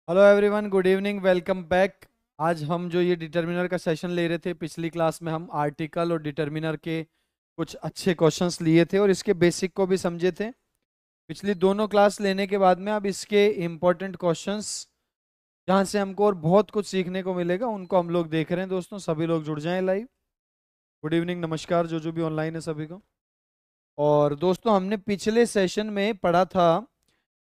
Hello everyone, good evening, welcome back. आज हम जो ये डिटर्मिनर का सेशन ले रहे थे, पिछली क्लास में हम आर्टिकल और डिटर्मिनर के कुछ अच्छे क्वेश्चंस लिए थे और इसके बेसिक को भी समझे थे। पिछली दोनों क्लास लेने के बाद में अब इसके इम्पोर्टेंट क्वेश्चंस जहाँ से हमको और बहुत कुछ सीखने को मिलेगा उनको हम लोग देख रहे हैं। दोस्तों सभी लोग जुड़ जाएं लाइव। गुड इवनिंग, नमस्कार जो जो भी ऑनलाइन है सभी को। और दोस्तों हमने पिछले सेशन में पढ़ा था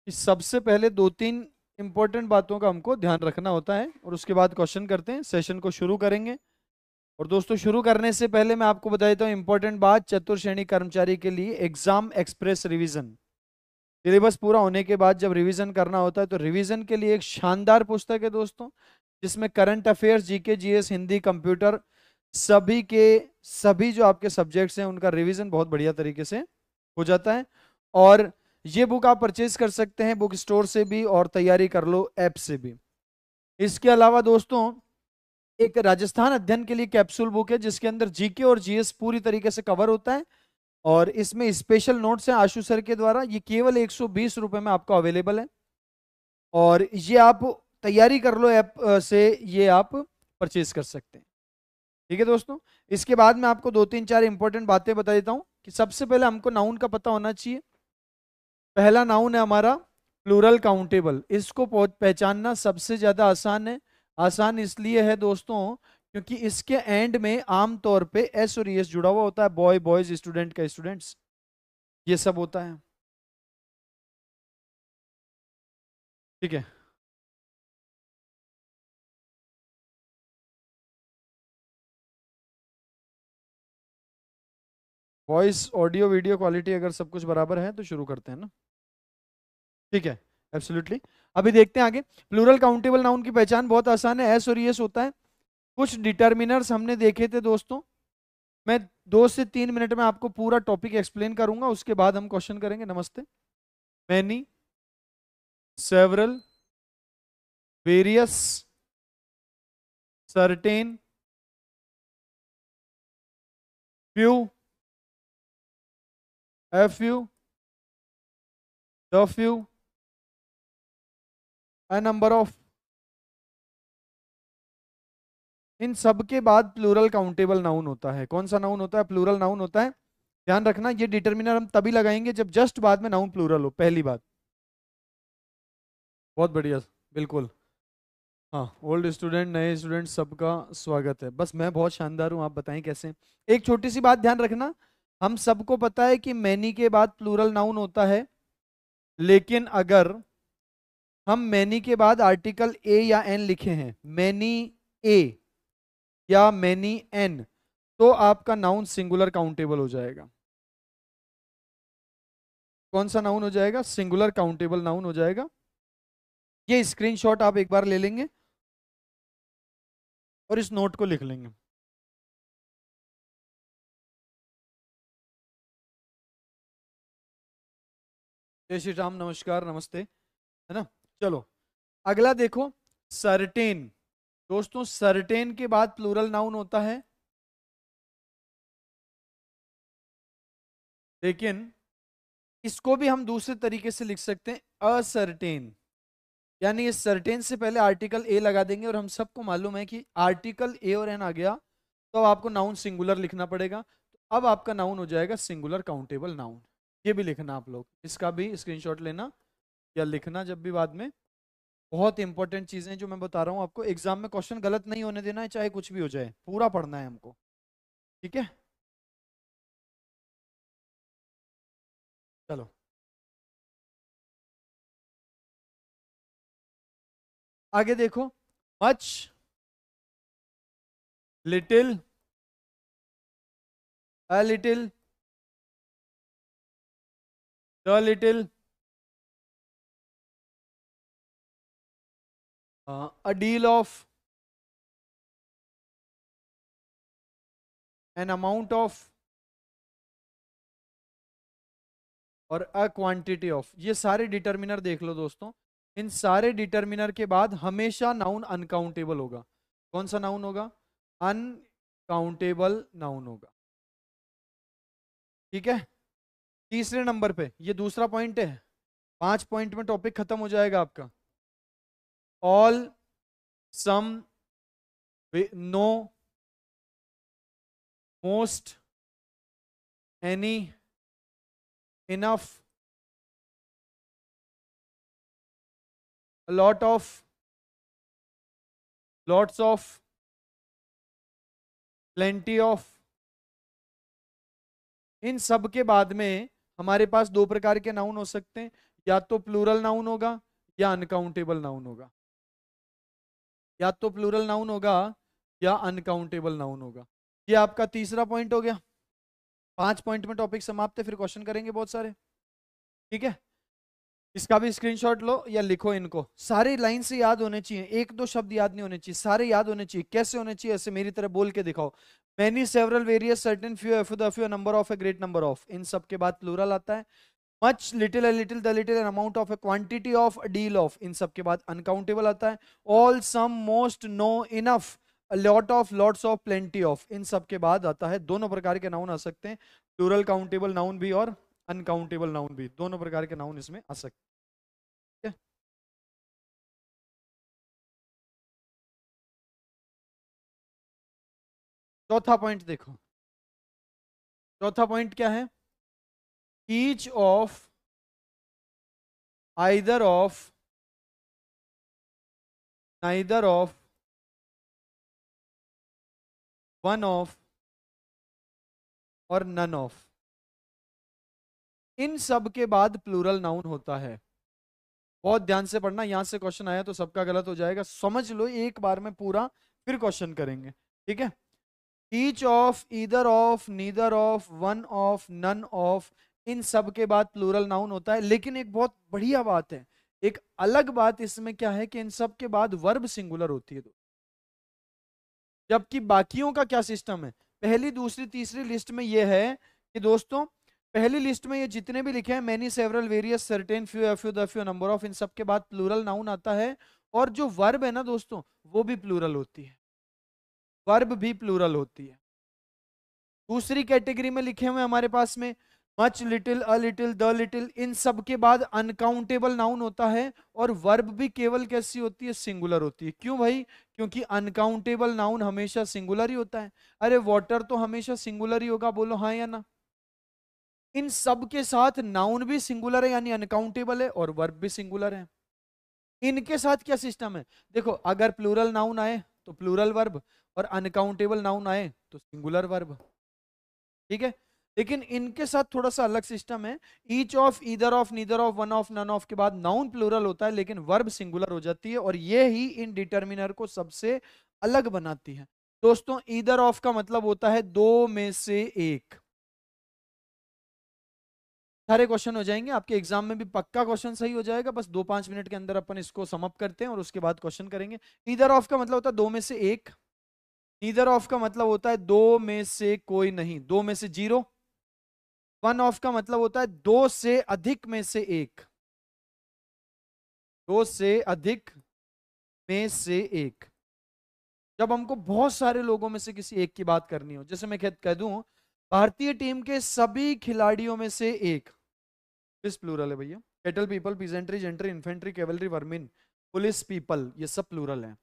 कि सबसे पहले दो तीन इंपॉर्टेंट बातों का हमको ध्यान रखना होता है और उसके बाद क्वेश्चन करते हैं, सेशन को शुरू करेंगे। और दोस्तों शुरू करने से पहले मैं आपको बता देता हूँ इंपॉर्टेंट बात, चतुर्थ श्रेणी कर्मचारी के लिए एग्जाम एक्सप्रेस रिवीजन सिलेबस पूरा होने के बाद जब रिवीजन करना होता है तो रिवीजन के लिए एक शानदार पुस्तक है दोस्तों, जिसमें current affairs, GK, GS, Hindi, computer सभी के सभी जो आपके सब्जेक्ट्स हैं उनका रिवीजन बहुत बढ़िया तरीके से हो जाता है। और ये बुक आप परचेज कर सकते हैं बुक स्टोर से भी और तैयारी कर लो ऐप से भी। इसके अलावा दोस्तों एक राजस्थान अध्ययन के लिए कैप्सूल बुक है जिसके अंदर जीके और जीएस पूरी तरीके से कवर होता है और इसमें स्पेशल नोट्स हैं आशु सर के द्वारा। ये केवल 120 रुपए में आपको अवेलेबल है और ये आप तैयारी कर लो ऐप से ये आप परचेज कर सकते हैं। ठीक है दोस्तों। इसके बाद मैं आपको दो तीन चार इंपॉर्टेंट बातें बता देता हूं कि सबसे पहले हमको नाउन का पता होना चाहिए। पहला नाउन है हमारा प्लूरल काउंटेबल। इसको पहचानना सबसे ज्यादा आसान है। आसान इसलिए है दोस्तों क्योंकि इसके एंड में आमतौर पे एस और एस जुड़ा हुआ होता है, बॉय बॉयज, स्टूडेंट का स्टूडेंट्स, ये सब होता है। ठीक है। वॉइस, ऑडियो, वीडियो क्वालिटी अगर सब कुछ बराबर है तो शुरू करते हैं ना। ठीक है, एब्सोल्युटली। अभी देखते हैं आगे। प्लूरल काउंटेबल नाउन की पहचान बहुत आसान है, एस और एस होता है। कुछ डिटर्मिनर्स हमने देखे थे दोस्तों। मैं 2 से 3 मिनट में आपको पूरा टॉपिक एक्सप्लेन करूंगा, उसके बाद हम क्वेश्चन करेंगे। नमस्ते। Many, several, various, certain, few, a few, the few, a number of, इन सब के बाद प्लूरल काउंटेबल नाउन होता है। कौन सा नाउन होता है? प्लूरल नाउन होता है। ध्यान रखना, ये डिटर्मिनर हम तभी लगाएंगे जब जस्ट बाद में नाउन प्लूरल हो, पहली बात। बहुत बढ़िया, बिल्कुल। हाँ, ओल्ड स्टूडेंट, नए स्टूडेंट, सबका स्वागत है। बस मैं बहुत शानदार हूँ, आप बताएं कैसे। एक छोटी सी बात ध्यान रखना, हम सबको पता है कि मैनी के बाद प्लूरल नाउन होता है, लेकिन अगर हम मैनी के बाद आर्टिकल ए या एन लिखे हैं, मैनी ए या मैनी एन, तो आपका नाउन सिंगुलर काउंटेबल हो जाएगा। कौन सा नाउन हो जाएगा? सिंगुलर काउंटेबल नाउन हो जाएगा। ये स्क्रीनशॉट आप एक बार ले लेंगे और इस नोट को लिख लेंगे। जय श्री राम, नमस्कार, नमस्ते, है ना। चलो अगला देखो, सर्टेन। दोस्तों सर्टेन के बाद प्लूरल नाउन होता है, लेकिन इसको भी हम दूसरे तरीके से लिख सकते हैं, असर्टेन। यानी इस सर्टेन से पहले आर्टिकल ए लगा देंगे और हम सबको मालूम है कि आर्टिकल ए और एन आ गया तो अब आपको नाउन सिंगुलर लिखना पड़ेगा। तो अब आपका नाउन हो जाएगा सिंगुलर काउंटेबल नाउन। ये भी लिखना आप लोग, इसका भी स्क्रीनशॉट लेना या लिखना जब भी बाद में। बहुत इंपॉर्टेंट चीजें जो मैं बता रहा हूँ आपको, एग्जाम में क्वेश्चन गलत नहीं होने देना है, चाहे कुछ भी हो जाए, पूरा पढ़ना है हमको। ठीक है, चलो आगे देखो। Much, little, a little, the little, a deal of, an amount of और अ क्वांटिटी ऑफ। ये सारे डिटर्मिनर देख लो दोस्तों। इन सारे डिटर्मिनर के बाद हमेशा नाउन अनकाउंटेबल होगा। कौन सा नाउन होगा? अनकाउंटेबल नाउन होगा। ठीक है। तीसरे नंबर पे, ये दूसरा पॉइंट है, 5 पॉइंट में टॉपिक खत्म हो जाएगा आपका। All, some, no, most, any, enough, lot of, lots of, plenty of. इन सब के बाद में हमारे पास दो प्रकार के नाउन हो सकते हैं, या तो प्लूरल नाउन होगा या अनकाउंटेबल नाउन होगा। या तो प्लूरल नाउन होगा या अनकाउंटेबल नाउन होगा। ये आपका तीसरा पॉइंट हो गया। 5 पॉइंट में टॉपिक समाप्त है, फिर क्वेश्चन करेंगे बहुत सारे। ठीक है, इसका भी स्क्रीनशॉट लो या लिखो इनको, सारे लाइन से याद होने चाहिए, एक दो शब्द याद नहीं होने चाहिए, सारे याद होने चाहिए। कैसे होने चाहिए? ऐसे मेरी तरह बोल के दिखाओ। Many, several, various, certain, few, a few the few, number of, a great number of. इन सब के बाद प्लूरल आता है। Much, little, a little, the little, an amount of, a quantity of, a deal of। इन सब के बाद अनकाउंटेबल आता है। All, some, most, no, enough, lot of, lots of, plenty of. इन सब के बाद आता है, दोनों प्रकार के नाउन आ सकते हैं, प्लूरल काउंटेबल नाउन भी और अनकाउंटेबल नाउन भी, दोनों प्रकार के नाउन इसमें आ सकते हैं। चौथा पॉइंट देखो, चौथा पॉइंट क्या है? Each of, either of, neither of, one of और नन ऑफ। इन सब के बाद प्लूरल नाउन होता है। बहुत ध्यान से पढ़ना, यहां से क्वेश्चन आया तो सबका गलत हो जाएगा, समझ लो एक बार में पूरा, फिर क्वेश्चन करेंगे। ठीक है, each of, either of, neither of, one of, none of. इन सब के बाद प्लूरल नाउन होता है। लेकिन एक बहुत बढ़िया बात है, एक अलग बात इसमें क्या है कि इन सब के बाद वर्ब सिंगुलर होती है। जबकि बाकियों का क्या सिस्टम है? पहली, दूसरी, तीसरी लिस्ट में यह है कि दोस्तों, पहली लिस्ट में ये जितने भी लिखे हैं, many, several, various, certain, few, a few, the few, number of, इन सब के बाद प्लूरल नाउन आता है। और जो वर्ब है ना दोस्तों, वो भी प्लूरल होती है, वर्ब भी प्लूरल होती है। दूसरी कैटेगरी में लिखे हुए हमारे पास में much, little, a little, the little. इन सब के बाद अनकाउंटेबल नाउन होता है, और वर्ब भी केवल कैसी होती है? सिंगुलर होती है। क्यों भाई? क्योंकि अनकाउंटेबल नाउन हमेशा सिंगुलर ही होता है। अरे वाटर तो हमेशा सिंगुलर ही होगा, बोलो हाँ या ना। इन सब के साथ नाउन भी सिंगुलर है यानी अनकाउंटेबल है, और वर्ब भी सिंगुलर है। इनके साथ क्या सिस्टम है? देखो, अगर प्लूरल नाउन आए तो प्लूरल वर्ब, और अनकाउंटेबल नाउन आए तो सिंगुलर वर्ब। ठीक है, लेकिन इनके साथ थोड़ा सा अलग सिस्टम है। Each of, either of, neither of, one of, none of के बाद नाउन प्लूरल होता है, लेकिन वर्ब सिंगुलर हो जाती है, और ये ही इन डिटर्मिनर को सबसे अलग बनाती है। दोस्तों, ईदर ऑफ का मतलब होता है दो में से एक। सारे क्वेश्चन हो जाएंगे आपके एग्जाम में भी, पक्का क्वेश्चन सही हो जाएगा। बस 2-5 मिनट के अंदर अपन इसको समअप करते हैं और उसके बाद क्वेश्चन करेंगे। ईदर ऑफ का मतलब होता है दो में से एक। नीदर ऑफ का मतलब होता है दो में से कोई नहीं, दो में से जीरो। वन ऑफ का मतलब होता है दो से अधिक में से एक, दो से अधिक में से एक। जब हमको बहुत सारे लोगों में से किसी एक की बात करनी हो, जैसे मैं कह दूं भारतीय टीम के सभी खिलाड़ियों में से एक, किस प्लूरल है भैया? Cattle, people, peasantry, gentry, infantry, cavalry, vermin, police, people, ये सब प्लूरल है।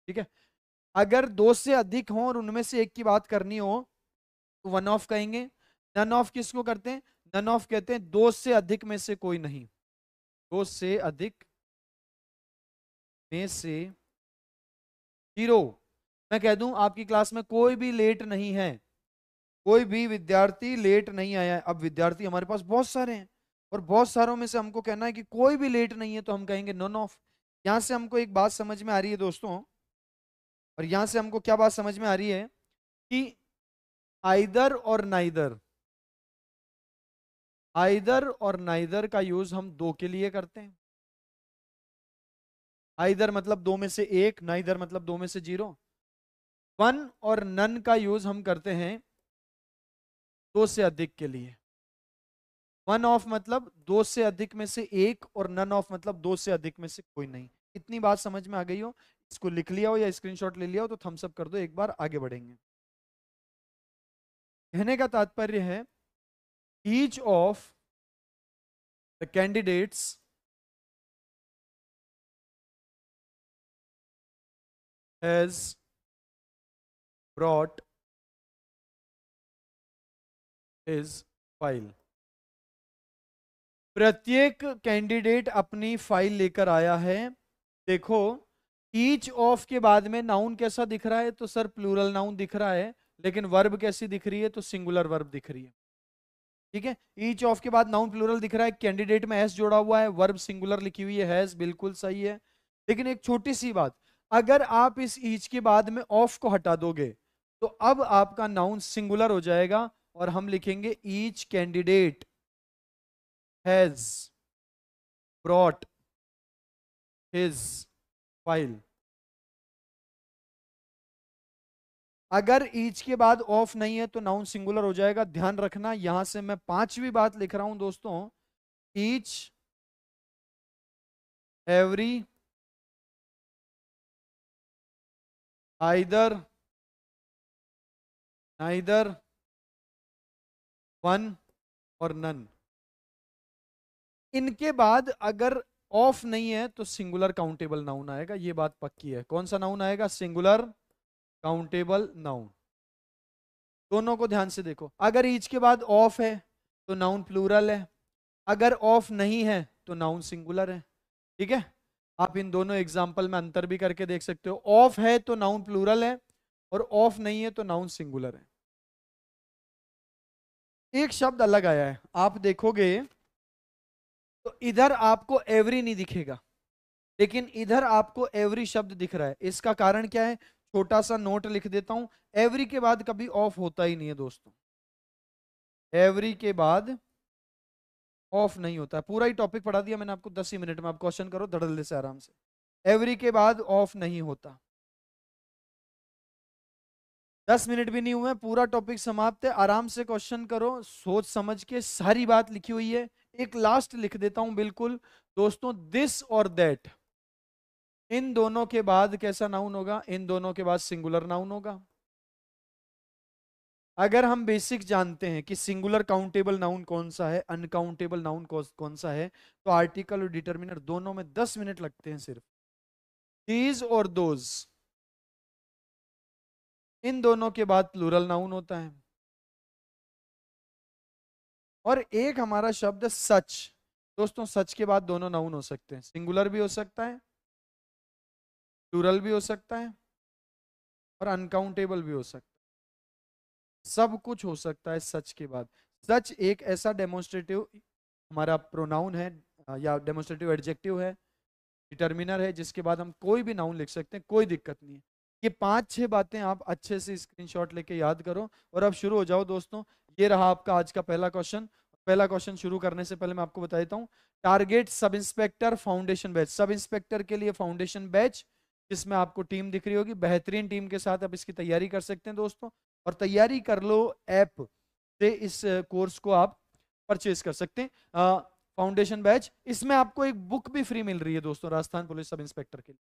ठीक है, अगर दो से अधिक हो और उनमें से एक की बात करनी हो तो वन ऑफ कहेंगे। नन ऑफ किसको करते हैं? नन ऑफ कहते हैं दो से अधिक में से कोई नहीं, दो से अधिक में से जीरो। मैं कह दूं आपकी क्लास में कोई भी लेट नहीं है, कोई भी विद्यार्थी लेट नहीं आया है। अब विद्यार्थी हमारे पास बहुत सारे हैं, और बहुत सारों में से हमको कहना है कि कोई भी लेट नहीं है, तो हम कहेंगे नन ऑफ। यहां से हमको एक बात समझ में आ रही है दोस्तों, और यहां से हमको क्या बात समझ में आ रही है कि आइदर और नाइदर, आइदर और नाइदर का यूज हम दो के लिए करते हैं। आइदर मतलब दो में से एक, नाइदर मतलब दो में से जीरो। वन और नन का यूज हम करते हैं दो से अधिक के लिए। वन ऑफ मतलब दो से अधिक में से एक, और नन ऑफ मतलब दो से अधिक में से कोई नहीं। इतनी बात समझ में आ गई हो? इसको लिख लिया हो या स्क्रीनशॉट ले लिया हो तो थम्स अप कर दो, एक बार आगे बढ़ेंगे। कहने का तात्पर्य है each of the candidates has brought his file. प्रत्येक कैंडिडेट अपनी फाइल लेकर आया है। देखो, ईच ऑफ के बाद में नाउन कैसा दिख रहा है? तो सर प्लूरल नाउन दिख रहा है, लेकिन वर्ब कैसी दिख रही है? तो सिंगुलर वर्ब दिख रही है। ठीक है, ईच ऑफ के बाद नाउन प्लूरल दिख रहा है, कैंडिडेट में एस जोड़ा हुआ है, वर्ब सिंगुलर लिखी हुई है हैज, बिल्कुल सही है। लेकिन एक छोटी सी बात, अगर आप इस ईच के बाद में ऑफ को हटा दोगे तो अब आपका नाउन सिंगुलर हो जाएगा और हम लिखेंगे each candidate has brought his file. अगर ईच के बाद ऑफ नहीं है तो नाउन सिंगुलर हो जाएगा। ध्यान रखना, यहां से मैं पांचवी बात लिख रहा हूं दोस्तों, each every either neither one और नन। इनके बाद अगर ऑफ नहीं है तो सिंगुलर काउंटेबल नाउन आएगा, ये बात पक्की है। कौन सा नाउन आएगा? Singular countable noun. दोनों को ध्यान से देखो, अगर ईच के बाद ऑफ है तो नाउन प्लूरल है, अगर ऑफ नहीं है तो नाउन सिंगुलर है। ठीक है, आप इन दोनों एग्जाम्पल में अंतर भी करके देख सकते हो। ऑफ है तो नाउन प्लूरल है और ऑफ नहीं है तो नाउन सिंगुलर है। एक शब्द अलग आया है, आप देखोगे तो इधर आपको एवरी नहीं दिखेगा, लेकिन इधर आपको एवरी शब्द दिख रहा है। इसका कारण क्या है? छोटा सा नोट लिख देता हूं, एवरी के बाद कभी ऑफ होता ही नहीं है दोस्तों। एवरी के बाद ऑफ नहीं होता है। पूरा ही टॉपिक पढ़ा दिया मैंने आपको 10 ही मिनट में, आप क्वेश्चन करो धड़ल्ले से आराम से। एवरी के बाद ऑफ नहीं होता। 10 मिनट भी नहीं हुए, पूरा टॉपिक समाप्त है। आराम से क्वेश्चन करो, सोच समझ के, सारी बात लिखी हुई है। एक लास्ट लिख देता हूं बिल्कुल दोस्तों, दिस और दैट, इन दोनों के बाद कैसा नाउन होगा? इन दोनों के बाद सिंगुलर नाउन होगा। अगर हम बेसिक जानते हैं कि सिंगुलर काउंटेबल नाउन कौन सा है, अनकाउंटेबल नाउन कौन सा है, तो आर्टिकल और डिटर्मिनर दोनों में 10 मिनट लगते हैं सिर्फ। दीज और दोज, इन दोनों के बाद प्लूरल नाउन होता है। और एक हमारा शब्द सच, दोस्तों सच के बाद दोनों नाउन हो सकते हैं, सिंगुलर भी हो सकता है, प्लूरल भी हो सकता है और अनकाउंटेबल भी हो सकता है। सब कुछ हो सकता है सच के बाद। सच एक ऐसा डेमोन्स्ट्रेटिव हमारा प्रोनाउन है या डेमोन्स्ट्रेटिव एडजेक्टिव है, डिटर्मिनर है, जिसके बाद हम कोई भी नाउन लिख सकते हैं, कोई दिक्कत नहीं है। ये 5-6 बातें आप अच्छे से स्क्रीनशॉट लेके याद करो और अब शुरू हो जाओ दोस्तों। ये रहा आपका आज का पहला क्वेश्चन। पहला क्वेश्चन शुरू करने से पहले मैं आपको बता देता हूँ, target sub inspector foundation batch, sub inspector के लिए फाउंडेशन बैच, जिसमें आपको टीम दिख रही होगी, बेहतरीन टीम के साथ आप इसकी तैयारी कर सकते हैं दोस्तों। और तैयारी कर लो ऐप से, इस कोर्स को आप परचेज कर सकते हैं। फाउंडेशन बैच, इसमें आपको एक बुक भी फ्री मिल रही है दोस्तों, राजस्थान पुलिस सब इंस्पेक्टर के लिए।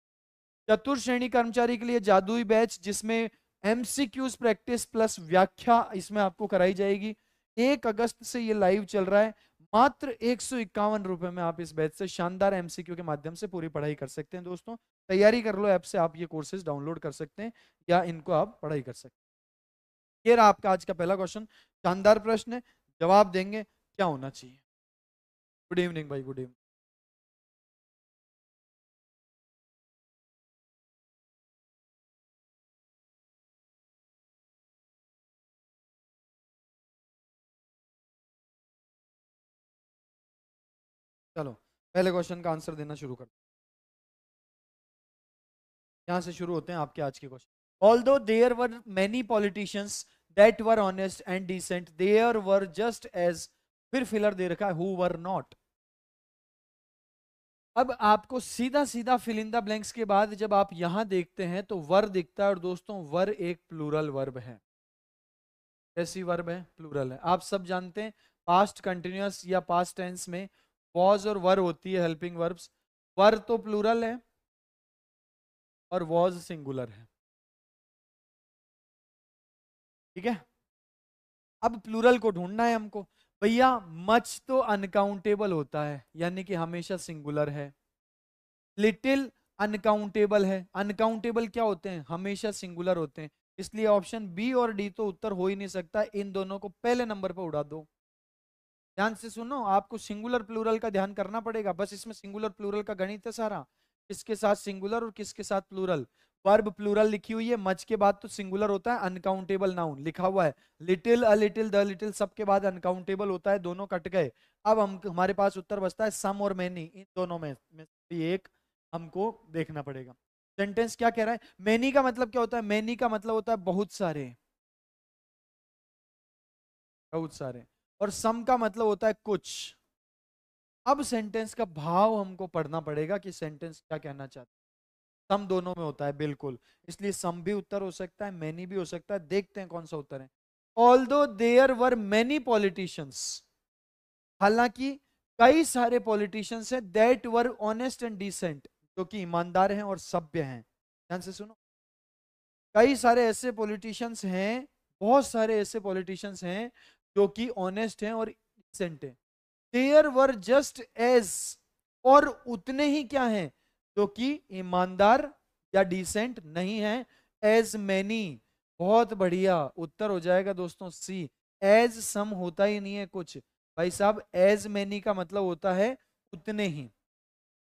चतुर्थ श्रेणी कर्मचारी के लिए जादुई बैच, जिसमें एमसीक्यूज प्रैक्टिस प्लस व्याख्या इसमें आपको कराई जाएगी। 1 अगस्त से ये लाइव चल रहा है। मात्र 151 रुपए में आप इस बैच से शानदार एमसीक्यू के माध्यम से पूरी पढ़ाई कर सकते हैं दोस्तों। तैयारी कर लो ऐप से, आप ये कोर्सेज डाउनलोड कर सकते हैं या इनको आप पढ़ाई कर सकते हैं। ये रहा आपका आज का पहला क्वेश्चन, शानदार प्रश्न है, जवाब देंगे क्या होना चाहिए। गुड इवनिंग भाई, गुड इवनिंग। चलो पहले क्वेश्चन का आंसर देना शुरू कर, यहां से शुरू होते हैं आपके आज के question. Although there were many politicians that were honest and decent, there were just as, फिर फिलर दे रखा है, हु वर नॉट। अब आपको सीधा सीधा फिल इन द ब्लैंक्स के बाद जब आप यहां देखते हैं तो वर दिखता है, और दोस्तों वर एक प्लूरल वर्ब है। कैसी वर्ब है? प्लूरल है। आप सब जानते हैं पास्ट कंटिन्यूअस या पास्ट टेंस में वॉज और वर होती है, हेल्पिंग वर्ब्स। वर तो प्लूरल है और वॉज सिंगुलर है। ठीक है, अब प्लूरल को ढूंढना है हमको। भैया मच तो अनकाउंटेबल होता है, यानी कि हमेशा सिंगुलर है। लिटिल अनकाउंटेबल है। अनकाउंटेबल क्या होते हैं? हमेशा सिंगुलर होते हैं। इसलिए ऑप्शन बी और डी तो उत्तर हो ही नहीं सकता। इन दोनों को पहले नंबर पर उड़ा दो। ध्यान से सुनो, आपको सिंगुलर प्लूरल का ध्यान करना पड़ेगा। बस इसमें सिंगुलर प्लूरल का गणित है सारा, किसके साथ सिंगुलर और किसके साथ प्लूरल। वर्ब प्लूरल लिखी हुई है, मच के बाद तो सिंगुलर होता है। अनकाउंटेबल नाउन लिखा हुआ है, little, a little, the little, सबके बाद अनकाउंटेबल होता है। दोनों कट गए। अब हम हमारे पास उत्तर बचता है सम और मैनी। इन दोनों में से एक हमको देखना पड़ेगा। सेंटेंस क्या कह रहा है? मैनी का मतलब क्या होता है? मैनी का मतलब होता है बहुत सारे, बहुत सारे। और सम का मतलब होता है कुछ। अब सेंटेंस का भाव हमको पढ़ना पड़ेगा कि सेंटेंस क्या कहना चाहता है। सम दोनों में होता है बिल्कुल, इसलिए सम भी उत्तर हो सकता है, मैनी भी हो सकता है। देखते हैं कौन सा उत्तर है। Although there were many politicians, हालांकि कई सारे पॉलिटिशियंस हैं, that were honest and decent, जो कि ईमानदार हैं और सभ्य हैं। ध्यान से सुनो, कई सारे ऐसे पॉलिटिशियंस हैं, बहुत सारे ऐसे पॉलिटिशियंस हैं जो कि ऑनेस्ट हैं और डिसेंट हैं। देयर वर जस्ट एज, और उतने ही क्या हैं जो कि ईमानदार या डिसेंट नहीं है, एज मैनी। बहुत बढ़िया, उत्तर हो जाएगा दोस्तों सी। एज सम होता ही नहीं है कुछ भाई साहब। एज मैनी का मतलब होता है उतने ही,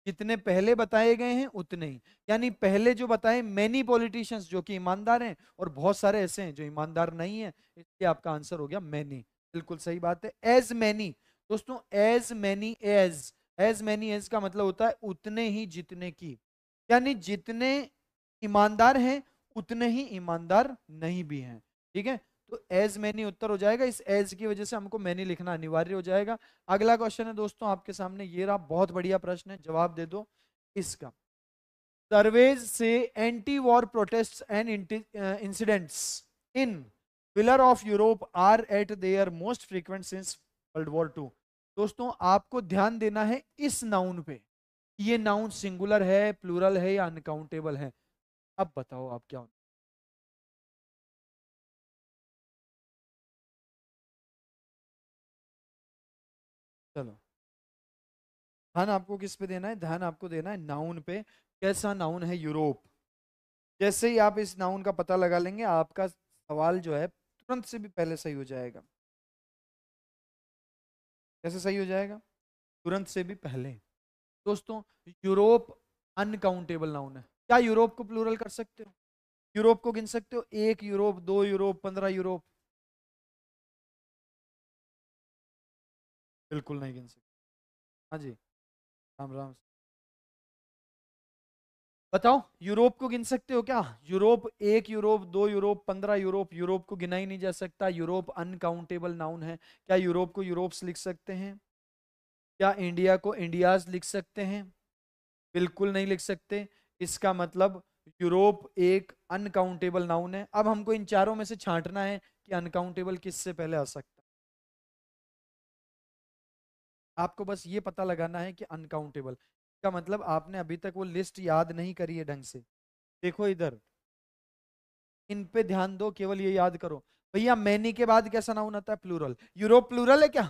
जितने पहले बताए गए हैं उतने ही। यानी पहले जो बताए मैनी पॉलिटिशियंस जो कि ईमानदार हैं, और बहुत सारे ऐसे हैं जो ईमानदार नहीं है, इसलिए आपका आंसर हो गया मैनी। बिल्कुल सही बात है, एज मैनी। दोस्तों as many as, as many as का मतलब होता है उतने ही जितने की, यानी जितने ईमानदार हैं उतने ही ईमानदार नहीं भी हैं। ठीक है, तो एज मैनी उत्तर हो जाएगा। इस एज की वजह से हमको मैनी लिखना अनिवार्य हो जाएगा। अगला क्वेश्चन है दोस्तों आपके सामने, ये रहा, बहुत बढ़िया प्रश्न है, जवाब दे दो इसका। सर्वेज से anti war protest and incidents in pillar of Europe are at their most frequent since World War 2। दोस्तों आपको ध्यान देना है इस नाउन पे, ये नाउन सिंगुलर है, प्लूरल है या अनकाउंटेबल है। अब बताओ आप क्या। चलो, ध्यान आपको किस पे देना है? ध्यान आपको देना है नाउन पे। कैसा नाउन है? यूरोप। जैसे ही आप इस नाउन का पता लगा लेंगे, आपका सवाल जो है तुरंत से भी पहले सही हो जाएगा। कैसे सही हो जाएगा? तुरंत से भी पहले। दोस्तों यूरोप अनकाउंटेबल नाउन है। क्या यूरोप को प्लूरल कर सकते हो? यूरोप को गिन सकते हो? 1 यूरोप, 2 यूरोप, 15 यूरोप? बिल्कुल नहीं गिन सकते। हाँ जी, राम राम। बताओ, यूरोप को गिन सकते हो क्या? Europe, 1 Europe, 2 Europe, 15 Europe, Europe को गिना ही नहीं जा सकता। यूरोप अनकाउंटेबल नाउन है। क्या यूरोप को यूरोप्स लिख सकते हैं? क्या इंडिया को इंडियाज लिख सकते हैं? बिल्कुल नहीं लिख सकते। इसका मतलब यूरोप एक अनकाउंटेबल नाउन है। अब हमको इन चारों में से छांटना है कि अनकाउंटेबल किससे पहले आ सकता है। आपको बस ये पता लगाना है कि अनकाउंटेबल का मतलब, आपने अभी तक वो लिस्ट याद नहीं करी है ढंग से। देखो इधर, इन पे ध्यान दो, केवल ये याद करो। भैया मैनी के बाद कैसा नाउन आता है? प्लूरल। यूरोप प्लूरल है क्या?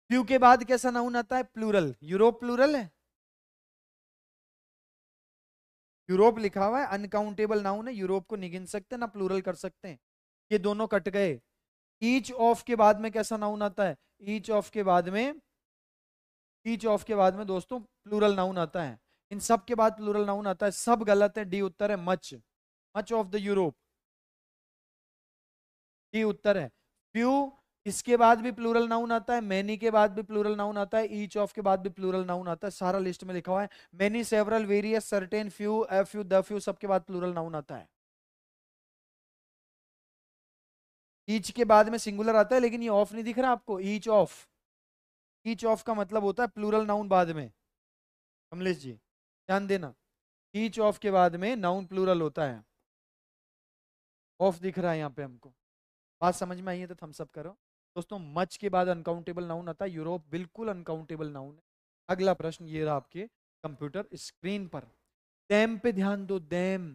फ्यू के बाद कैसा नाउन आता है? प्लूरल। यूरोप प्लूरल है? यूरोप लिखा हुआ है, अनकाउंटेबल नाउन है, यूरोप को नहीं गिन सकते ना प्लूरल कर सकते हैं। ये दोनों कट गए। ईच ऑफ के बाद में कैसा नाउन आता है? ईच ऑफ के बाद में, ईच ऑफ के बाद में दोस्तों प्लूरल नाउन आता है। इन सब के बाद प्लूरल नाउन आता है। सब गलत है, डी उत्तर है much. Much of the Europe, D उत्तर है। फ्यू, इसके बाद भी प्लूरल नाउन आता है। मैनी के बाद भी प्लूरल नाउन आता है। ईच ऑफ के बाद भी प्लूरल नाउन आता है। सारा लिस्ट में लिखा हुआ है। Many, several, various, certain, few, a few, the few, सबके बाद प्लूरल नाउन आता है। ईच के बाद में सिंगुलर आता है, लेकिन ये ऑफ नहीं दिख रहा आपको? ईच ऑफ, ईच ऑफ का मतलब होता है प्लूरल नाउन बाद में। कमलेश जी ध्यान देना, ईच ऑफ के बाद में नाउन प्लूरल होता है। ऑफ दिख रहा है यहाँ पे हमको। बात समझ में आई है तो थम्स अप करो। दोस्तों मच के बाद अनकाउंटेबल नाउन आता है। यूरोप बिल्कुल अनकाउंटेबल नाउन है। अगला प्रश्न ये रहा आपके कंप्यूटर स्क्रीन पर। दैम पे ध्यान दो। दैम,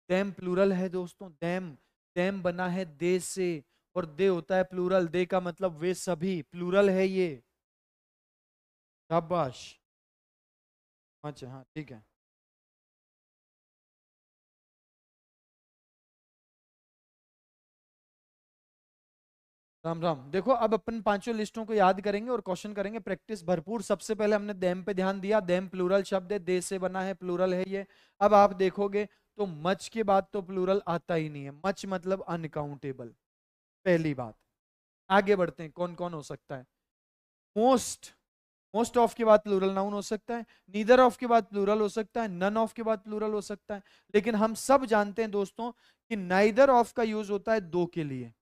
दैम प्लूरल है दोस्तों। दैम, दैम बना है दे से, और दे होता है प्लूरल। दे का मतलब वे सभी, प्लूरल है ये। शाबाश। अच्छा हाँ ठीक है। राम राम। देखो अब अपन पांचों लिस्टों को याद करेंगे और क्वेश्चन करेंगे, प्रैक्टिस भरपूर। सबसे पहले हमने देम पे ध्यान दिया, देम प्लूरल शब्द है, दे से बना है, प्लूरल है ये। अब आप देखोगे तो मच के बाद तो प्लूरल आता ही नहीं है, मच मतलब अनकाउंटेबल, पहली बात। आगे बढ़ते हैं, कौन कौन हो सकता है। मोस्ट, मोस्ट ऑफ के बाद प्लूरल नाउन हो सकता है, नीदर ऑफ के बाद प्लूरल हो सकता है, नन ऑफ के बाद प्लूरल हो सकता है। लेकिन हम सब जानते हैं दोस्तों कि नाइदर ऑफ का यूज होता है दो के लिए,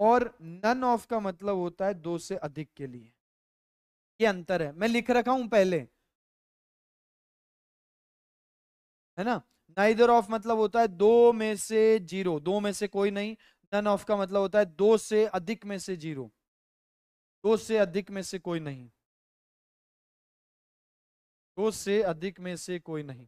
और नन ऑफ का मतलब होता है दो से अधिक के लिए। ये अंतर है, मैं लिख रखा हूं पहले, है ना। नाइदर ऑफ मतलब होता है दो में से जीरो, दो में से कोई नहीं। नन ऑफ का मतलब होता है दो से अधिक में से जीरो, दो से अधिक में से कोई नहीं, दो से अधिक में से कोई नहीं।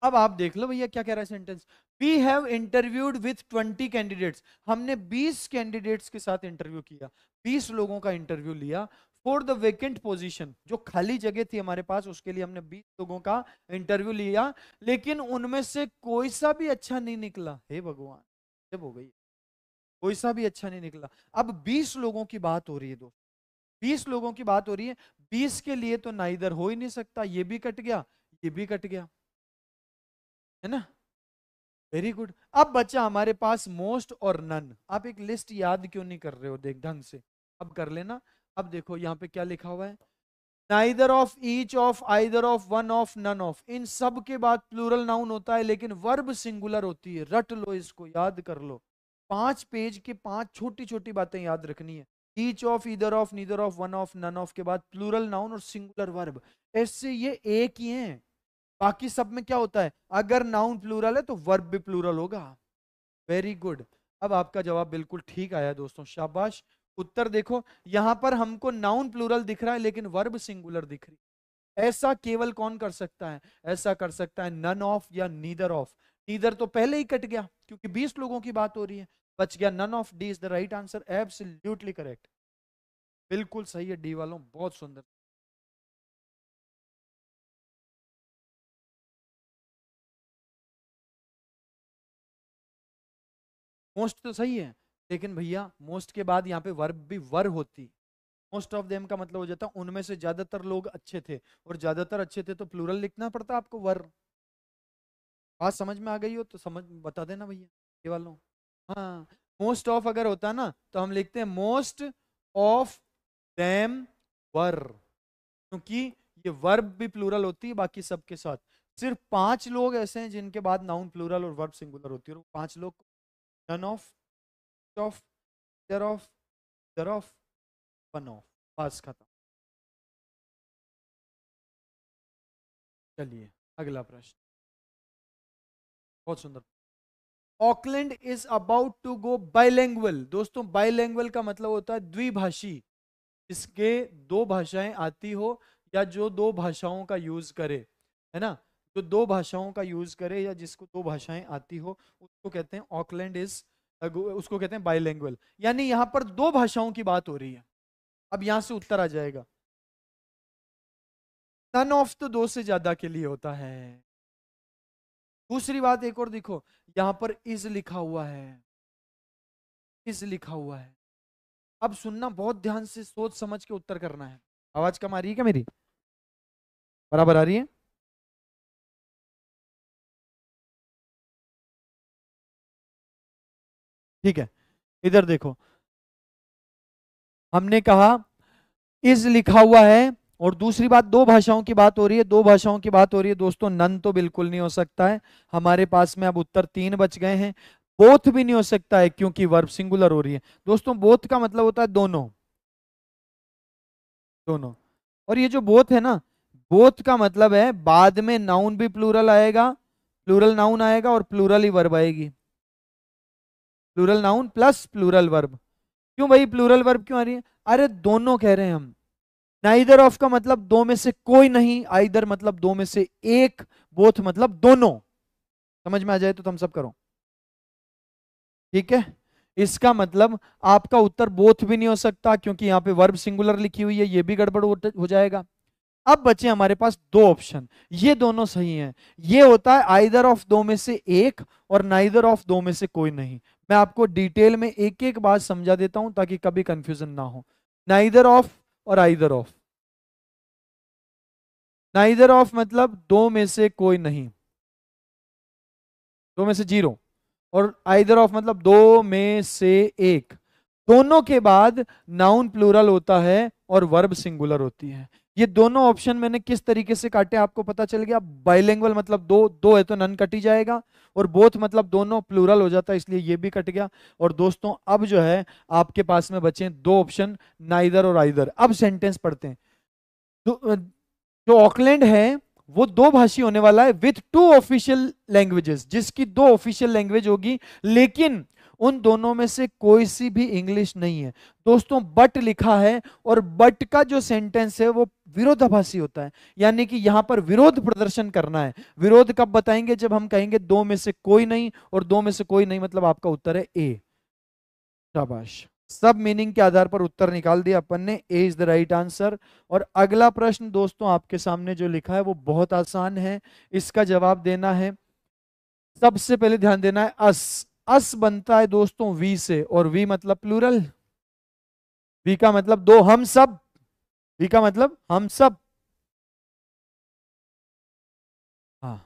अब आप देख लो भैया क्या कह रहा है sentence. We have interviewed with 20 candidates, हमने 20 कैंडिडेट्स के साथ इंटरव्यू किया, 20 लोगों का इंटरव्यू लिया। फॉर द वेकेंट पोजीशन, जो खाली जगह थी हमारे पास उसके लिए हमने 20 लोगों का इंटरव्यू लिया, लेकिन उनमें से कोई सा भी अच्छा नहीं निकला। हे भगवान, जब हो गई, कोई सा भी अच्छा नहीं निकला। अब 20 लोगों की बात हो रही है दोस्त, 20 लोगों की बात हो रही है, 20 के लिए तो नाइदर हो ही नहीं सकता, ये भी कट गया, ये भी कट गया, है ना। Very good. अब बचा हमारे पास मोस्ट और नन। आप एक लिस्ट याद क्यों नहीं कर रहे हो, देख ढंग से, अब कर लेना। अब देखो यहाँ पे क्या लिखा हुआ है, neither of, each of, either of, one of, none of, इन सब के बाद प्लूरल नाउन होता है, लेकिन वर्ब सिंगुलर होती है। रट लो इसको, याद कर लो, 5 पेज के 5 छोटी छोटी बातें याद रखनी है। Each of, either of, neither of, one of, none of के बाद प्लूरल नाउन और सिंगुलर वर्ब, ऐसे ये एक ही हैं। बाकी सब में क्या होता है, अगर नाउन प्लूरल है तो वर्ब भी प्लूरल होगा। Very good. अब आपका जवाब बिल्कुल ठीक आया दोस्तों, शाबाश। उत्तर देखो, यहां पर हमको नाउन प्लूरल दिख रहा है लेकिन वर्ब सिंगुलर दिख रही है। ऐसा केवल कौन कर सकता है, ऐसा कर सकता है नन ऑफ या नीदर ऑफ। नीदर तो पहले ही कट गया क्योंकि 20 लोगों की बात हो रही है, बच गया none of. D is the right answer, absolutely correct, बिल्कुल सही है डी वालों, बहुत सुंदर। मोस्ट तो सही है, लेकिन भैया मोस्ट के बाद यहाँ पे वर्ब भी वर होती। मोस्ट ऑफ देम का मतलब हो जाता उनमें से ज्यादातर लोग अच्छे थे, और ज्यादातर अच्छे थे तो प्लूरल लिखना पड़ता आपको, वर। बात समझ में आ गई हो तो समझ बता देना भैया, ये वालों। हाँ, मोस्ट ऑफ अगर होता ना तो हम लिखते हैं मोस्ट ऑफ देम वर, क्योंकि ये वर्ब भी प्लूरल होती है बाकी सबके साथ। सिर्फ 5 लोग ऐसे हैं जिनके बाद नाउन प्लूरल और वर्ब सिंगुलर होती है, और 5 लोग, none of, of, there of, there of, one of, बस खत्म। चलिए अगला प्रश्न, बहुत सुंदर। Auckland is about to go bilingual. दोस्तों बाइलिंगुअल का मतलब होता है द्विभाषी, जिसके दो भाषाएं आती हो या जो दो भाषाओं का यूज करे, है ना। जो दो भाषाओं का यूज करे या जिसको दो भाषाएं आती हो उसको कहते हैं ऑकलैंड इज, उसको कहते हैं बाइलिंगुअल। यानी यहां पर दो भाषाओं की बात हो रही है। अब यहां से उत्तर आ जाएगा, नन ऑफ तो दो से ज्यादा के लिए होता है। दूसरी बात एक और देखो, यहां पर इज लिखा हुआ है, इज लिखा हुआ है। अब सुनना बहुत ध्यान से, सोच समझ के उत्तर करना है। आवाज कम आ रही है क्या मेरी, बराबर आ रही है। ठीक है, इधर देखो, हमने कहा इज लिखा हुआ है, और दूसरी बात दो भाषाओं की बात हो रही है, दो भाषाओं की बात हो रही है दोस्तों। नन तो बिल्कुल नहीं हो सकता है, हमारे पास में अब उत्तर 3 बच गए हैं। बोथ भी नहीं हो सकता है क्योंकि वर्ब सिंगुलर हो रही है। दोस्तों बोथ का मतलब होता है दोनों, दोनों। और ये जो बोथ है ना, बोथ का मतलब है बाद में नाउन भी प्लूरल आएगा, प्लूरल नाउन आएगा और प्लूरल ही वर्ब आएगी। Plural noun plus plural verb. क्यों भाई प्लूरल वर्ब क्यों आ रही है, अरे दोनों कह रहे हैं हम। नाइदर ऑफ का मतलब दो में से कोई नहीं, आइदर मतलब दो में से एक, बोथ मतलब दोनों। समझ में आ जाए तो थम्स अप करो, ठीक है। इसका मतलब आपका उत्तर बोथ भी नहीं हो सकता, क्योंकि यहाँ पे वर्ब सिंगुलर लिखी हुई है, ये भी गड़बड़ हो जाएगा। अब बचे हमारे पास दो ऑप्शन, ये दोनों सही हैं। ये होता है आइदर ऑफ दो में से एक, और नाइदर ऑफ दो में से कोई नहीं। मैं आपको डिटेल में एक एक बात समझा देता हूं ताकि कभी कंफ्यूजन ना हो। नाइदर ऑफ और आइदर ऑफ। नाइदर ऑफ मतलब दो में से कोई नहीं, दो में से जीरो। और आइदर ऑफ मतलब दो में से एक। दोनों के बाद नाउन प्लूरल होता है और वर्ब सिंगुलर होती है। ये दोनों ऑप्शन मैंने किस तरीके से काटे आपको पता चल गया। बाइलिंगुअल मतलब दो, दो है तो नन कट ही जाएगा, और बोथ मतलब दोनों प्लूरल हो जाता है, इसलिए ये भी कट गया। और दोस्तों अब जो है आपके पास में बचे दो ऑप्शन, नाइदर और आइदर। अब सेंटेंस पढ़ते हैं। जो ऑकलैंड है वो दो भाषी होने वाला है विथ टू ऑफिशियल लैंग्वेजेस, जिसकी दो ऑफिशियल लैंग्वेज होगी, लेकिन उन दोनों में से कोई सी भी इंग्लिश नहीं है। दोस्तों बट लिखा है, और बट का जो सेंटेंस है वो विरोधाभासी होता है, यानी कि यहां पर विरोध प्रदर्शन करना है। विरोध कब बताएंगे? जब हम कहेंगे दो में से कोई नहीं, और दो में से कोई नहीं मतलब आपका उत्तर है ए। शाबाश, सब मीनिंग के आधार पर उत्तर निकाल दिया अपन ने, ए इज द राइट आंसर। और अगला प्रश्न दोस्तों आपके सामने जो लिखा है वो बहुत आसान है, इसका जवाब देना है। सबसे पहले ध्यान देना है अस। अस बनता है दोस्तों वी से, और वी मतलब प्लूरल। वी का मतलब दो, हम सब। वी का मतलब हम सब। हाँ,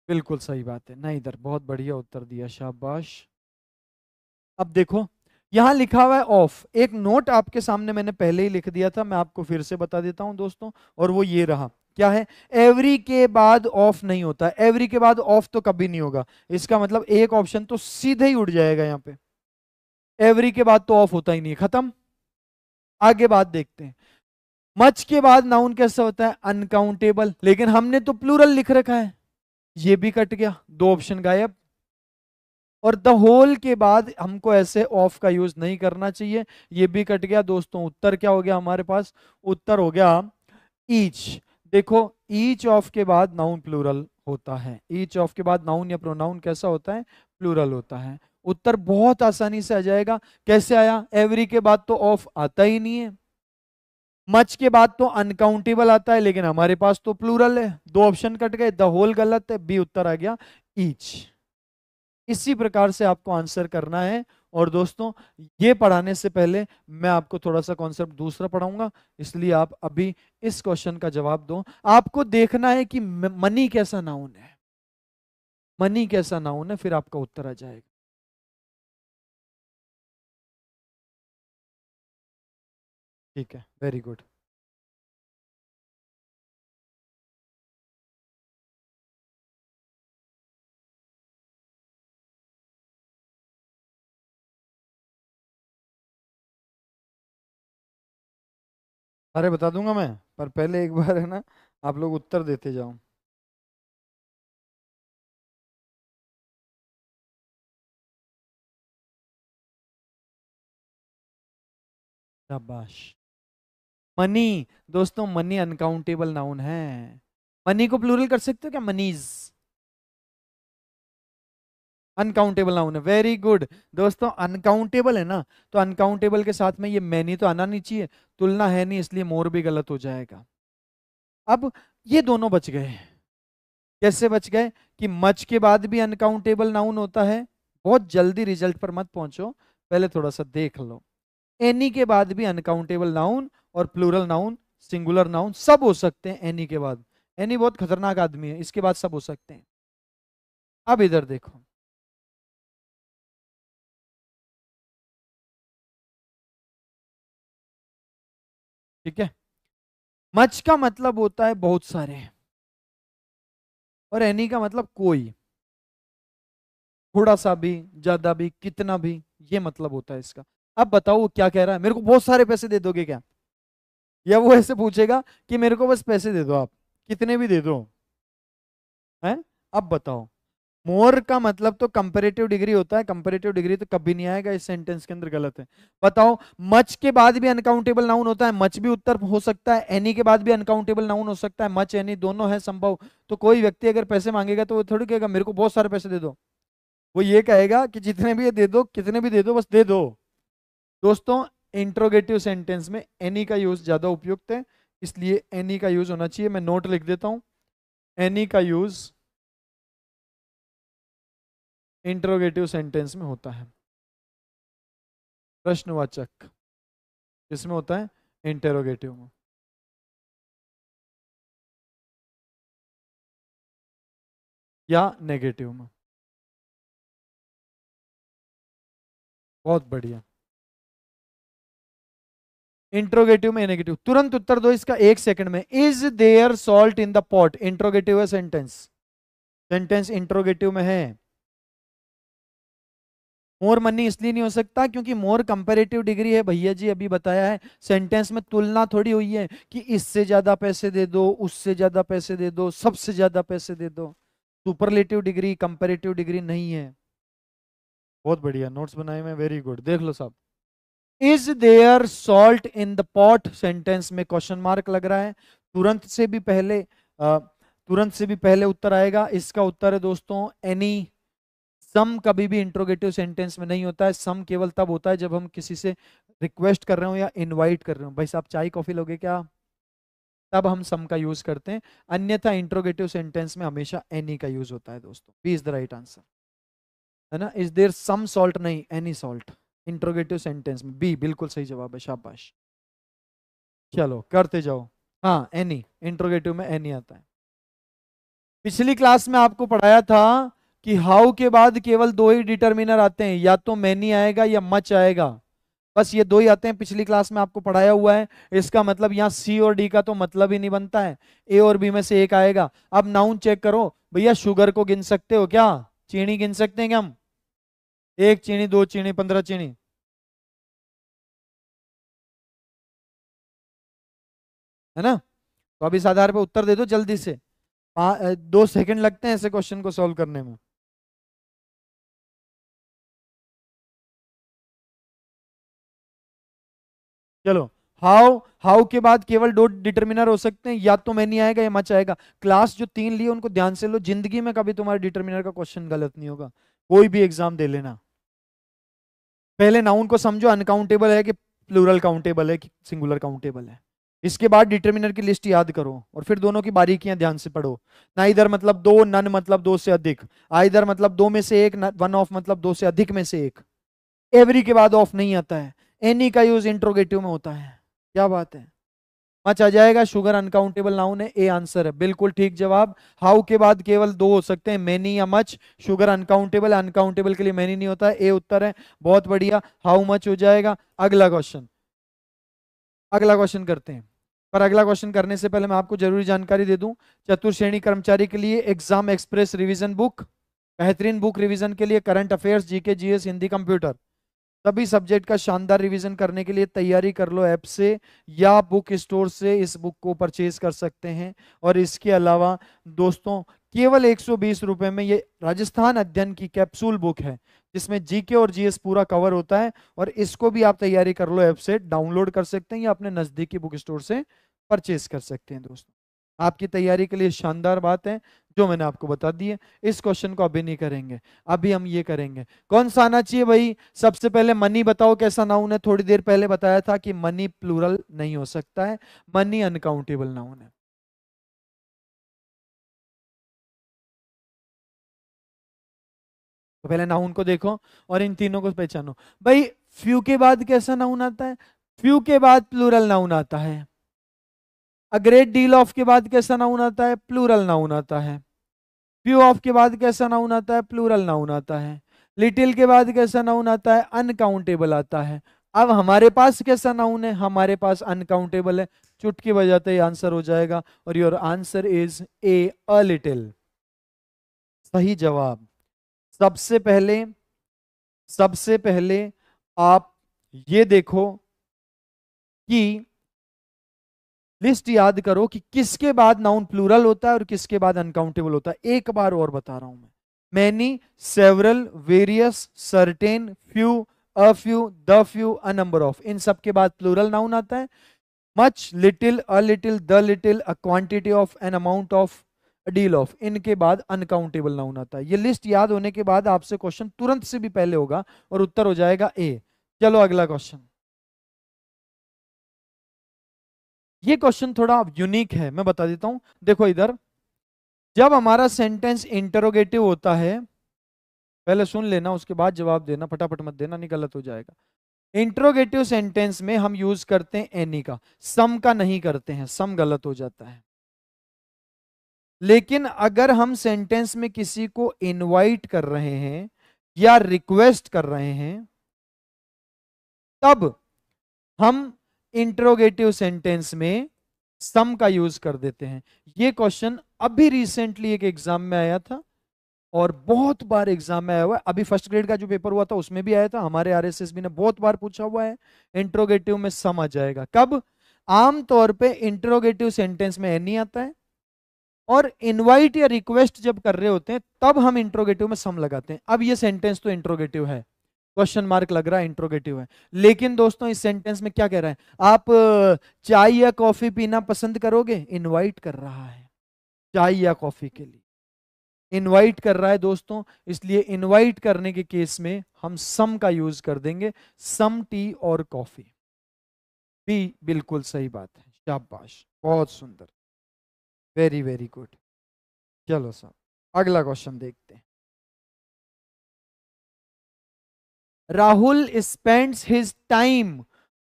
बिल्कुल सही बात है, नहीं इधर, बहुत बढ़िया उत्तर दिया, शाबाश। अब देखो यहां लिखा हुआ है ऑफ। एक नोट आपके सामने मैंने पहले ही लिख दिया था, मैं आपको फिर से बता देता हूं दोस्तों, और वो ये रहा। क्या है? एवरी के बाद ऑफ नहीं होता, एवरी के बाद ऑफ तो कभी नहीं होगा। इसका मतलब एक ऑप्शन तो सीधे ही उड़ जाएगा यहां पे। एवरी के बाद तो ऑफ होता ही नहीं है, खत्म। आगे बात देखते हैं। मच के बाद नाउन कैसा होता है? अनकाउंटेबल, लेकिन हमने तो प्लूरल लिख रखा है, ये भी कट गया, दो ऑप्शन गायब। और द होल के बाद हमको ऐसे ऑफ का यूज नहीं करना चाहिए, ये भी कट गया दोस्तों। उत्तर क्या हो गया हमारे पास? उत्तर हो गया ईच। देखो ईच ऑफ के बाद नाउन प्लूरल होता है, ईच ऑफ के बाद नाउन या प्रोनाउन कैसा होता है? प्लूरल होता है। उत्तर बहुत आसानी से आ जाएगा। कैसे आया? एवरी के बाद तो ऑफ आता ही नहीं है, मच के बाद तो अनकाउंटेबल आता है, लेकिन हमारे पास तो प्लूरल है, दो ऑप्शन कट गए। द होल गलत है, बी उत्तर आ गया ईच। इसी प्रकार से आपको आंसर करना है। और दोस्तों ये पढ़ाने से पहले मैं आपको थोड़ा सा कॉन्सेप्ट दूसरा पढ़ाऊंगा, इसलिए आप अभी इस क्वेश्चन का जवाब दो। आपको देखना है कि मनी कैसा नाउन है, मनी कैसा नाउन है, फिर आपका उत्तर आ जाएगा। ठीक है, वेरी गुड। अरे बता दूंगा मैं, पर पहले एक बार है ना, आप लोग उत्तर देते जाओ। शाबाश। मनी, दोस्तों मनी अनकाउंटेबल नाउन है। मनी को प्लूरल कर सकते हो क्या? मनीज अनकाउंटेबल नाउन है, वेरी गुड। दोस्तों अनकाउंटेबल है ना, तो अनकाउंटेबल के साथ में ये मैनी तो आना नहीं चाहिए, तुलना है नहीं, इसलिए मोर भी गलत हो जाएगा। अब ये दोनों बच गए। कैसे बच गए? कि मच के बाद भी अनकाउंटेबल नाउन होता है। बहुत जल्दी रिजल्ट पर मत पहुंचो, पहले थोड़ा सा देख लो। एनी के बाद भी अनकाउंटेबल नाउन, और प्लूरल नाउन, सिंगुलर नाउन सब हो सकते हैं एनी के बाद। एनी बहुत खतरनाक आदमी है, इसके बाद सब हो सकते हैं। अब इधर देखो, ठीक है। मच का मतलब होता है बहुत सारे, और एनी का मतलब कोई, थोड़ा सा भी, ज्यादा भी, कितना भी, ये मतलब होता है इसका। अब बताओ वो क्या कह रहा है? मेरे को बहुत सारे पैसे दे दोगे क्या? या वो ऐसे पूछेगा कि मेरे को बस पैसे दे दो, आप कितने भी दे दो, हैं? अब बताओ। मोर का मतलब तो कंपैरेटिव डिग्री होता है, कंपैरेटिव डिग्री तो कभी नहीं आएगा इस सेंटेंस के अंदर, गलत है। बताओ, मच के बाद भी अनकाउंटेबल नाउन होता है, मच भी उत्तर हो सकता है, एनी के बाद भी अनकाउंटेबल नाउन हो सकता है, मच एनी दोनों है संभव। तो कोई व्यक्ति अगर पैसे मांगेगा तो वो थोड़ी कहेगा मेरे को बहुत सारे पैसे दे दो, वो ये कहेगा कि जितने भी ये दे दो, कितने भी दे दो, बस दे दो। दोस्तों इंट्रोगेटिव सेंटेंस में एनी का यूज ज्यादा उपयुक्त है, इसलिए एनी का यूज होना चाहिए। मैं नोट लिख देता हूं, एनी का यूज इंट्रोगेटिव सेंटेंस में होता है। प्रश्नवाचक किसमें होता है? इंटेरोगेटिव में। या नेगेटिव में। बहुत बढ़िया। इंट्रोगेटिव में नेगेटिव, तुरंत उत्तर दो इसका 1 सेकंड में। Is there salt in the pot? Interrogative है सेंटेंस, सेंटेंस इंट्रोगेटिव में है। मोर मनी इसलिए नहीं हो सकता क्योंकि मोर कंपैरेटिव डिग्री है भैया जी, अभी बताया है। सेंटेंस में तुलना थोड़ी हुई है कि इससे ज्यादा पैसे दे दो, उससे ज्यादा पैसे दे दो, सबसे ज्यादा पैसे दे दो। सुपरलेटिव डिग्री, कंपैरेटिव डिग्री नहीं है। बहुत बढ़िया नोट्स बनाए में, वेरी गुड। देख लो साहब, is there salt in the pot sentence में क्वेश्चन मार्क लग रहा है। तुरंत से भी पहले उत्तर आएगा। इसका उत्तर है दोस्तों एनी। सम कभी भी इंट्रोगेटिव सेंटेंस में नहीं होता है। सम केवल तब होता है जब हम किसी से रिक्वेस्ट कर रहे हो या इनवाइट कर रहे हो, भाई साहब चाय कॉफी लोगे क्या, तब हम सम का यूज करते हैं। अन्यथा इंट्रोगेटिव सेंटेंस में हमेशा एनी का यूज होता है दोस्तों। B is the right answer, है ना। इज देयर सम सॉल्ट, नहीं, एनी सॉल्ट इंट्रोगेटिव सेंटेंस में। बी बिल्कुल सही जवाब है, शाबाश। चलो करते जाओ। हाँ एनी, इंट्रोगेटिव में एनी आता है। पिछली क्लास में आपको पढ़ाया था कि हाउ के बाद केवल दो ही डिटर्मिनर आते हैं, या तो मैनी आएगा या मच आएगा। बस ये दो ही आते हैं, पिछली क्लास में आपको पढ़ाया हुआ है। इसका मतलब यहाँ सी और डी का तो मतलब ही नहीं बनता है, ए और बी में से एक आएगा। अब नाउन चेक करो भैया, शुगर को गिन सकते हो क्या? चीनी गिन सकते हैं क्या हम? 1 चीनी, 2 चीनी, 15 चीनी, है ना। तो अब इस आधार पर उत्तर दे दो जल्दी से। 2 सेकंड लगते हैं ऐसे क्वेश्चन को सॉल्व करने में। चलो, हाउ, हाउ के बाद केवल दो डिटर्मिनर हो सकते हैं, या तो मैनी आएगा या मच आएगा। क्लास जो 3 लिए उनको ध्यान से लो, जिंदगी में कभी तुम्हारे डिटर्मिनर का क्वेश्चन गलत नहीं होगा, कोई भी एग्जाम दे लेना। पहले नाउन को समझो, अनकाउंटेबल है कि प्लूरल काउंटेबल है कि सिंगुलर काउंटेबल है। इसके बाद डिटर्मिनर की लिस्ट याद करो और फिर दोनों की बारीकियां ध्यान से पढ़ो। ना इधर मतलब दो, नन मतलब दो से अधिक, आइदर मतलब दो में से एक, वन ऑफ मतलब दो से अधिक में से एक। एवरी के बाद ऑफ नहीं आता है। एनी का यूज इंट्रोगेटिव में होता है। क्या बात है। मच आ जाएगा, शुगर अनकाउंटेबल नाउन है, ए आंसर है, बिल्कुल ठीक जवाब। हाउ के बाद केवल दो हो सकते हैं, मैनी या मच। शुगर अनकाउंटेबल, अनकाउंटेबल के लिए मैनी नहीं होता है, ए उत्तर है। बहुत बढ़िया, हाउ मच हो जाएगा। अगला क्वेश्चन, अगला क्वेश्चन करते हैं। पर अगला क्वेश्चन करने से पहले मैं आपको जरूरी जानकारी दे दूं, चतुर्थ श्रेणी कर्मचारी के लिए एग्जाम एक्सप्रेस रिवीजन बुक, बेहतरीन बुक रिवीजन के लिए, current affairs, GK, GS, Hindi, computer, सभी सब्जेक्ट का शानदार रिवीजन करने के लिए तैयारी कर लो ऐप से या बुक स्टोर से। इस बुक को परचेज कर सकते हैं। और इसके अलावा दोस्तों, केवल 120 रुपए में ये राजस्थान अध्ययन की कैप्सूल बुक है, जिसमें जीके और जीएस पूरा कवर होता है। और इसको भी आप तैयारी कर लो ऐप से डाउनलोड कर सकते हैं या अपने नजदीकी बुक स्टोर से परचेज कर सकते हैं। दोस्तों आपकी तैयारी के लिए शानदार बात है जो मैंने आपको बता दी है। इस क्वेश्चन को अभी नहीं करेंगे, अभी हम ये करेंगे। कौन सा आना चाहिए भाई? सबसे पहले मनी बताओ कैसा नाउन है। थोड़ी देर पहले बताया था कि मनी प्लूरल नहीं हो सकता है, मनी अनकाउंटेबल नाउन है। तो पहले नाउन को देखो और इन तीनों को पहचानो। भाई फ्यू के बाद कैसा नाउन आता है? फ्यू के बाद प्लूरल नाउन आता है। अ ग्रेट डील ऑफ के बाद कैसा नाउन आता है? प्लूरल नाउन आता है। फ्यू ऑफ के बाद कैसा नाउन आता है? प्लूरल नाउन आता है। लिटिल के बाद कैसा नाउन आता है? अनकाउंटेबल आता है। अब हमारे पास कैसा नाउन है? हमारे पास अनकाउंटेबल है। चुटकी बजाते ही आंसर हो जाएगा और your answer is a, a little. सही जवाब। सबसे पहले, सबसे पहले आप ये देखो कि लिस्ट याद करो कि किसके बाद नाउन प्लूरल होता है और किसके बाद अनकाउंटेबल होता है। एक बार और बता रहा हूं मैं, many, several, various, certain, few, a few, the few, a number of, इन सब के बाद प्लूरल नाउन आता है। Much, little, a little, the little, a quantity of, an amount of, deal of, इनके बाद अनकाउंटेबल नाउन आता है। ये लिस्ट याद होने के बाद आपसे क्वेश्चन तुरंत से भी पहले होगा और उत्तर हो जाएगा ए। चलो अगला क्वेश्चन। ये क्वेश्चन थोड़ा यूनिक है, मैं बता देता हूं। देखो इधर, जब हमारा सेंटेंस इंटरोगेटिव होता है, पहले सुन लेना उसके बाद जवाब देना, फटाफट मत देना, नहीं गलत हो जाएगा। इंट्रोगेटिव सेंटेंस में हम यूज करते हैं एनी का, सम का नहीं करते हैं, सम गलत हो जाता है। लेकिन अगर हम सेंटेंस में किसी को इनवाइट कर रहे हैं या रिक्वेस्ट कर रहे हैं, तब हम इंट्रोगेटिव सेंटेंस में सम का यूज कर देते हैं। ये क्वेश्चन अभी रिसेंटली एक एग्जाम में आया था और बहुत बार एग्जाम में आया हुआ है। अभी फर्स्ट ग्रेड का जो पेपर हुआ था उसमें भी आया था, हमारे आरएसएस भी ने बहुत बार पूछा हुआ है। इंट्रोगेटिव में सम आ जाएगा कब? आमतौर पे इंट्रोगेटिव सेंटेंस में एनी आता है, और इनवाइट या रिक्वेस्ट जब कर रहे होते हैं तब हम इंट्रोगेटिव में सम लगाते हैं। अब ये सेंटेंस तो इंट्रोगेटिव है, क्वेश्चन मार्क लग रहा है इंट्रोगेटिव है, लेकिन दोस्तों इस सेंटेंस में क्या कह रहा है? आप चाय या कॉफी पीना पसंद करोगे? इनवाइट कर रहा है चाय या कॉफी के लिए, इनवाइट कर रहा है दोस्तों, इसलिए इनवाइट करने के केस में हम सम का यूज कर देंगे, सम टी और कॉफी। बी बिल्कुल सही बात है, शाबाश, बहुत सुंदर, वेरी वेरी गुड। चलो साहब अगला क्वेश्चन देखते हैं। Rahul spends his time.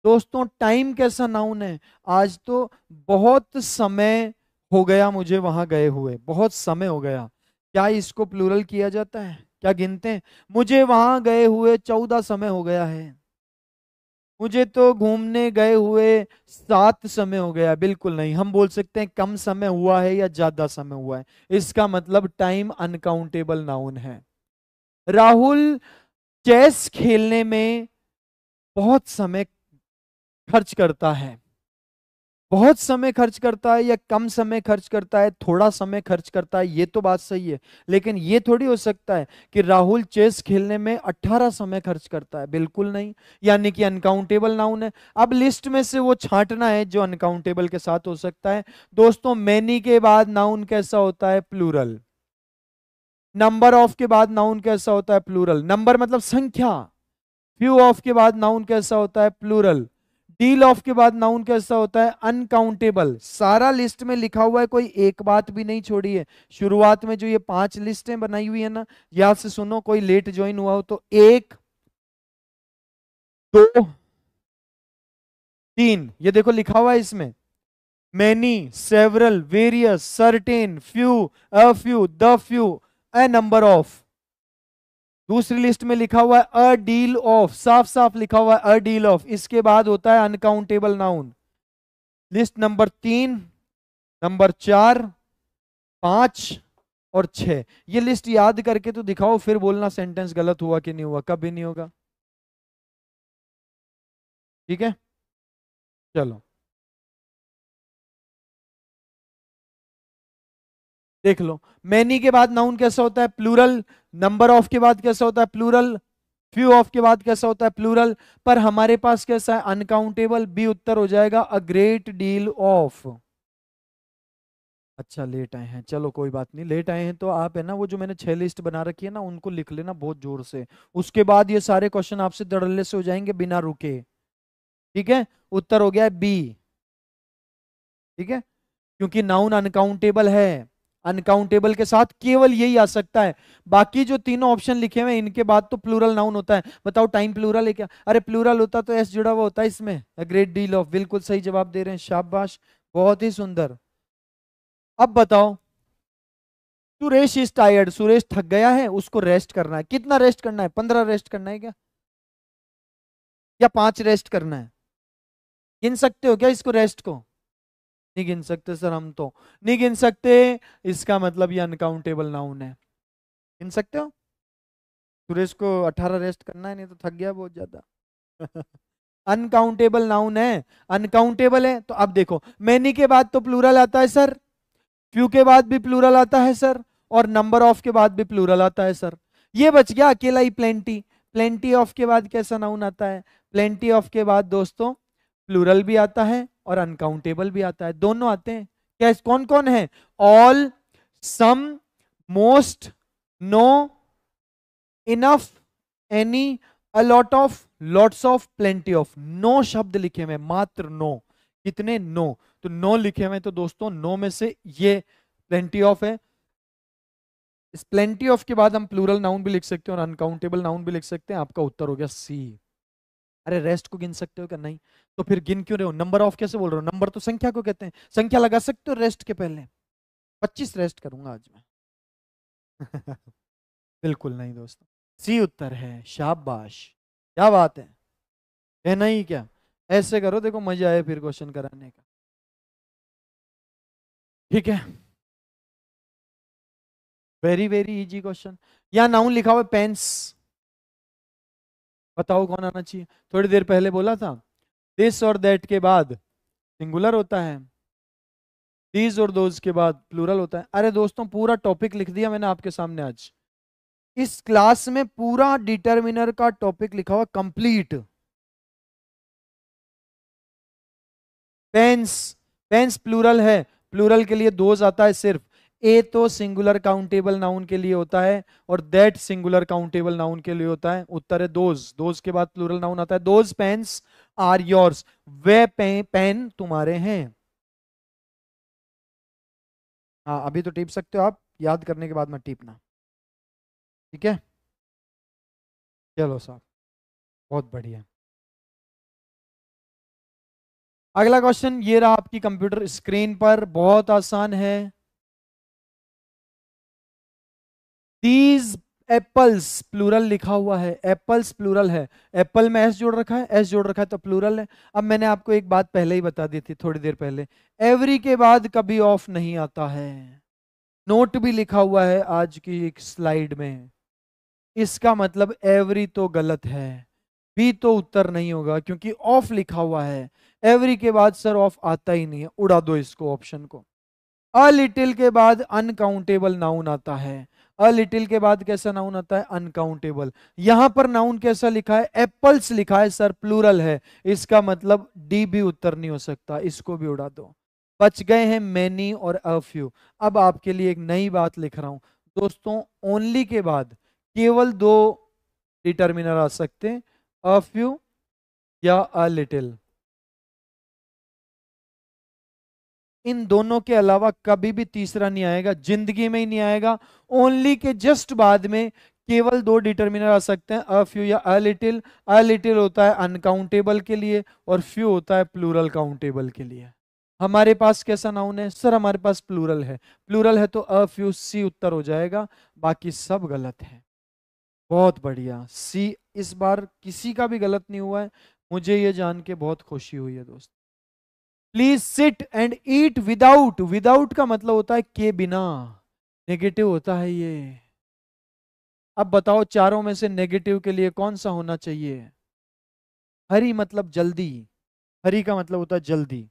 दोस्तों टाइम कैसा नाउन है? आज तो बहुत समय हो गया मुझे वहां गए हुए, बहुत समय हो गया, क्या इसको प्लूरल किया जाता है? क्या गिनते हैं? मुझे वहां गए हुए 14 समय हो गया है, मुझे तो घूमने गए हुए 7 समय हो गया। बिल्कुल नहीं, हम बोल सकते हैं कम समय हुआ है या ज्यादा समय हुआ है, इसका मतलब टाइम अनकाउंटेबल नाउन है। राहुल चेस खेलने में बहुत समय खर्च करता है। बहुत समय खर्च करता है या कम समय खर्च करता है, थोड़ा समय खर्च करता है, ये तो बात सही है, लेकिन ये थोड़ी हो सकता है कि राहुल चेस खेलने में 18 समय खर्च करता है। बिल्कुल नहीं, यानी कि अनकाउंटेबल नाउन है। अब लिस्ट में से वो छांटना है जो अनकाउंटेबल के साथ हो सकता है। दोस्तों मैनी के बाद नाउन कैसा होता है? प्लूरल। नंबर ऑफ के बाद नाउन कैसा होता है? प्लूरल। नंबर मतलब संख्या। फ्यू ऑफ के बाद नाउन कैसा होता है? प्लूरल। डील ऑफ के बाद नाउन कैसा होता है? अनकाउंटेबल। सारा लिस्ट में लिखा हुआ है, कोई एक बात भी नहीं छोड़ी है। शुरुआत में जो ये 5 लिस्टें बनाई हुई है ना, याद से सुनो, कोई लेट ज्वाइन हुआ हो तो 1 2 3, ये देखो लिखा हुआ है इसमें, many, several, various, certain, few, a few, the few, A number of. दूसरी लिस्ट में लिखा हुआ है अ डील ऑफ, साफ साफ लिखा हुआ है अ डील ऑफ, इसके बाद होता है uncountable noun. List number 3, number 4, 5 और 6। ये लिस्ट याद करके तो दिखाओ, फिर बोलना सेंटेंस गलत हुआ कि नहीं हुआ, कभी नहीं होगा। ठीक है, चलो देख लो। मैनी के बाद नाउन कैसा होता है? प्लूरल। नंबर ऑफ के बाद कैसा होता है? प्लूरल। फ्यू ऑफ के बाद कैसा होता है? प्लूरल। पर हमारे पास कैसा है? अनकाउंटेबल। बी उत्तर हो जाएगा, अ ग्रेट डील ऑफ। अच्छा लेट आए हैं, चलो कोई बात नहीं, लेट आए हैं तो आप है ना, वो जो मैंने 6 लिस्ट बना रखी है ना, उनको लिख लेना बहुत जोर से, उसके बाद ये सारे क्वेश्चन आपसे धड़ल्ले से हो जाएंगे बिना रुके। ठीक है, उत्तर हो गया है बी। ठीक है, क्योंकि नाउन अनकाउंटेबल है, अनकाउंटेबल के साथ केवल यही आ सकता है। बाकी जो तीनों ऑप्शन लिखे हुए हैं इनके बाद तो प्लूरल नाउन होता है। बताओ टाइम प्लूरल है क्या? अरे प्लूरल होता तो एस जुड़ा हुआ होता है इसमें, अ ग्रेट डील ऑफ। बिल्कुल सही जवाब दे रहे हैं, शाबाश, बहुत ही सुंदर। अब बताओ, सुरेश इज टायर्ड, सुरेश थक गया है, उसको रेस्ट करना है। कितना रेस्ट करना है? 15 रेस्ट करना है क्या, या 5 रेस्ट करना है? गिन सकते हो क्या इसको, रेस्ट को? नहीं गिन सकते सर, हम तो नहीं गिन सकते, इसका मतलब ये अनकाउंटेबल नाउन है। गिन सकते हो? सुरेश को 18 रेस्ट करना है, नहीं तो थक गया बहुत ज्यादा। अनकाउंटेबल नाउन है, अनकाउंटेबल है। तो अब देखो, मैनी के बाद तो प्लूरल आता है सर, फ्यू के बाद भी प्लूरल आता है सर, और नंबर ऑफ के बाद भी प्लूरल आता है सर। ये बच गया अकेला ही प्लेंटी। प्लेंटी ऑफ के बाद कैसा नाउन आता है? प्लेंटी ऑफ के बाद दोस्तों प्लूरल भी आता है और अनकाउंटेबल भी आता है, दोनों आते हैं। क्या कौन कौन है? All, some, most, no, enough, any, a lot of, lots of, plenty of. No शब्द लिखे हुए, मात्र नो। कितने? नो। तो नो लिखे हुए तो दोस्तों नो में से ये प्लेंटी ऑफ है। इस प्लेंटी ऑफ के बाद हम प्लूरल नाउन भी लिख सकते हैं और अनकाउंटेबल नाउन भी लिख सकते हैं। आपका उत्तर हो गया सी। अरे रेस्ट को गिन सकते हो क्या? नहीं। तो फिर गिन क्यों रहे हो? नंबर ऑफ कैसे बोल रहे हो? नंबर तो संख्या को कहते हैं। संख्या लगा सकते हो रेस्ट के पहले। 25 रेस्ट करूंगा आज मैं। बिल्कुल नहीं दोस्तों, सी उत्तर है। शाबाश, क्या बात है नहीं क्या? ऐसे करो, देखो मजा आए फिर क्वेश्चन कराने का। ठीक है, वेरी वेरी इजी क्वेश्चन। यहाँ नाउन लिखा हुआ है पेंस। बताओ कौन आना चाहिए? थोड़ी देर पहले बोला था दिस और दैट के बाद सिंगुलर होता है, दीज और दोज के बाद प्लूरल होता है। अरे दोस्तों पूरा टॉपिक लिख दिया मैंने आपके सामने आज। इस क्लास में पूरा डिटरमिनर का टॉपिक लिखा हुआ कंप्लीट। पेंस, पेंस प्लूरल है। प्लूरल के लिए दोज आता है सिर्फ। ए तो सिंगुलर काउंटेबल नाउन के लिए होता है और दैट सिंगुलर काउंटेबल नाउन के लिए होता है। उत्तर है दोज। दोज के बाद प्लूरल नाउन आता है। दोज पेन्स आर योर्स, वे पेन तुम्हारे हैं। हाँ अभी तो टीप सकते हो आप, याद करने के बाद मत टीपना। ठीक है, चलो साहब, बहुत बढ़िया। अगला क्वेश्चन ये रहा आपकी कंप्यूटर स्क्रीन पर, बहुत आसान है। दीज एप्पल्स प्लूरल लिखा हुआ है, एप्पल्स प्लूरल है। एप्पल में एस जोड़ रखा है, एस जोड़ रखा है तो प्लूरल है। अब मैंने आपको एक बात पहले ही बता दी थी थोड़ी देर पहले, एवरी के बाद कभी ऑफ नहीं आता है। नोट भी लिखा हुआ है आज की एक स्लाइड में। इसका मतलब एवरी तो गलत है, बी तो उत्तर नहीं होगा क्योंकि ऑफ लिखा हुआ है। एवरी के बाद सर ऑफ आता ही नहीं है, उड़ा दो इसको ऑप्शन को। अ लिटिल के बाद अनकाउंटेबल नाउन आता है। अ लिटिल के बाद कैसा नाउन आता है? अनकाउंटेबल। यहां पर नाउन कैसा लिखा है? एप्पल्स लिखा है सर, प्लूरल है। इसका मतलब डी भी उत्तर नहीं हो सकता, इसको भी उड़ा दो। बच गए हैं मैनी और अ फ्यू। अब आपके लिए एक नई बात लिख रहा हूं दोस्तों, ओनली के बाद केवल दो डिटर्मिनर आ सकते हैं, अ फ्यू या अ लिटिल। इन दोनों के अलावा कभी भी तीसरा नहीं आएगा, जिंदगी में ही नहीं आएगा। ओनली के जस्ट बाद में केवल दो डिटर्मिनर आ सकते हैं, अ फ्यू या अ लिटिल। अ लिटिल होता है अनकाउंटेबल के लिए और फ्यू होता है प्लूरल काउंटेबल के लिए। हमारे पास कैसा नाउन है सर? हमारे पास प्लूरल है। प्लूरल है तो अ फ्यू सी उत्तर हो जाएगा, बाकी सब गलत है। बहुत बढ़िया, सी। इस बार किसी का भी गलत नहीं हुआ है, मुझे ये जान के बहुत खुशी हुई है दोस्त। Please sit and eat without, without का मतलब होता है के बिना, नेगेटिव होता है ये। अब बताओ चारों में से नेगेटिव के लिए कौन सा होना चाहिए? हरी मतलब जल्दी, हरी का मतलब होता है जल्दी,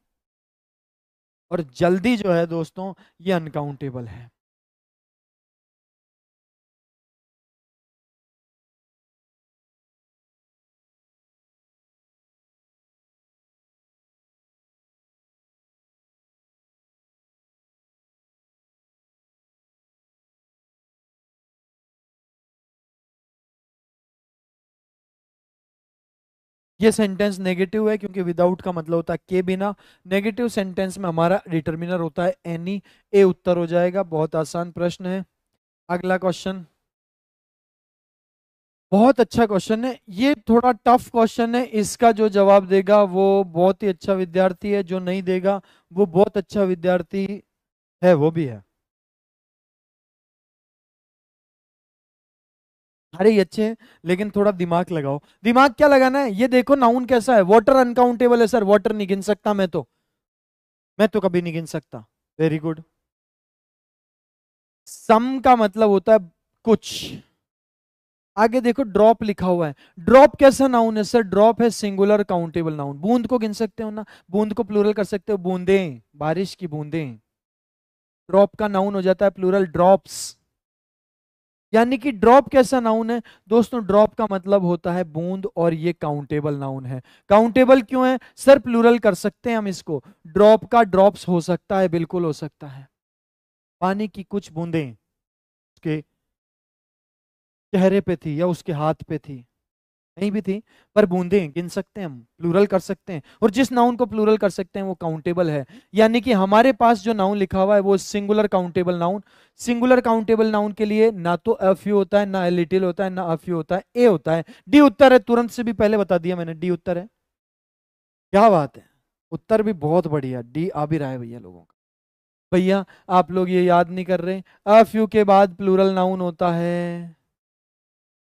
और जल्दी जो है दोस्तों ये अनकाउंटेबल है। ये सेंटेंस नेगेटिव है क्योंकि विदाउट का मतलब होता है के बिना। नेगेटिव सेंटेंस में हमारा डिटर्मिनर होता है एनी। ए उत्तर हो जाएगा। बहुत आसान प्रश्न है। अगला क्वेश्चन बहुत अच्छा क्वेश्चन है, ये थोड़ा टफ क्वेश्चन है। इसका जो जवाब देगा वो बहुत ही अच्छा विद्यार्थी है, जो नहीं देगा वो बहुत अच्छा विद्यार्थी है, वो भी है। अरे ये अच्छे हैं लेकिन थोड़ा दिमाग लगाओ। दिमाग क्या लगाना है? ये देखो नाउन कैसा है, वाटर अनकाउंटेबल है सर, वाटर नहीं गिन सकता मैं तो कभी नहीं गिन सकता। Very good. सम का मतलब होता है कुछ। आगे देखो ड्रॉप लिखा हुआ है। ड्रॉप कैसा नाउन है सर? ड्रॉप है सिंगुलर काउंटेबल नाउन। बूंद को गिन सकते हो ना, बूंद को प्लूरल कर सकते हो, बूंदें, बारिश की बूंदें। ड्रॉप का नाउन हो जाता है प्लूरल ड्रॉप्स। यानी कि ड्रॉप कैसा नाउन है दोस्तों? ड्रॉप का मतलब होता है बूंद और ये काउंटेबल नाउन है। काउंटेबल क्यों है सर? प्लूरल कर सकते हैं हम इसको। ड्रॉप का ड्रॉप्स हो सकता है, बिल्कुल हो सकता है। पानी की कुछ बूंदें उसके चेहरे पे थी या उसके हाथ पे थी, कहीं भी थी, पर बूंदें गिन सकते हैं हम, प्लूरल कर सकते हैं, और जिस नाउन को प्लूरल कर सकते हैं वो काउंटेबल है। यानी कि हमारे पास जो नाउन लिखा हुआ है वो singular countable noun. Singular countable noun के लिए ना तो अ फ्यू होता है, ना लिटिल होता है, ना अ फ्यू होता है, ए होता है। डी उत्तर है, तुरंत से भी पहले बता दिया मैंने, डी उत्तर है। क्या बात है, उत्तर भी बहुत बढ़िया, डी आ भी रहा है भैया लोगों का। भैया आप लोग ये याद नहीं कर रहे, अ फ्यू के बाद प्लूरल नाउन होता है।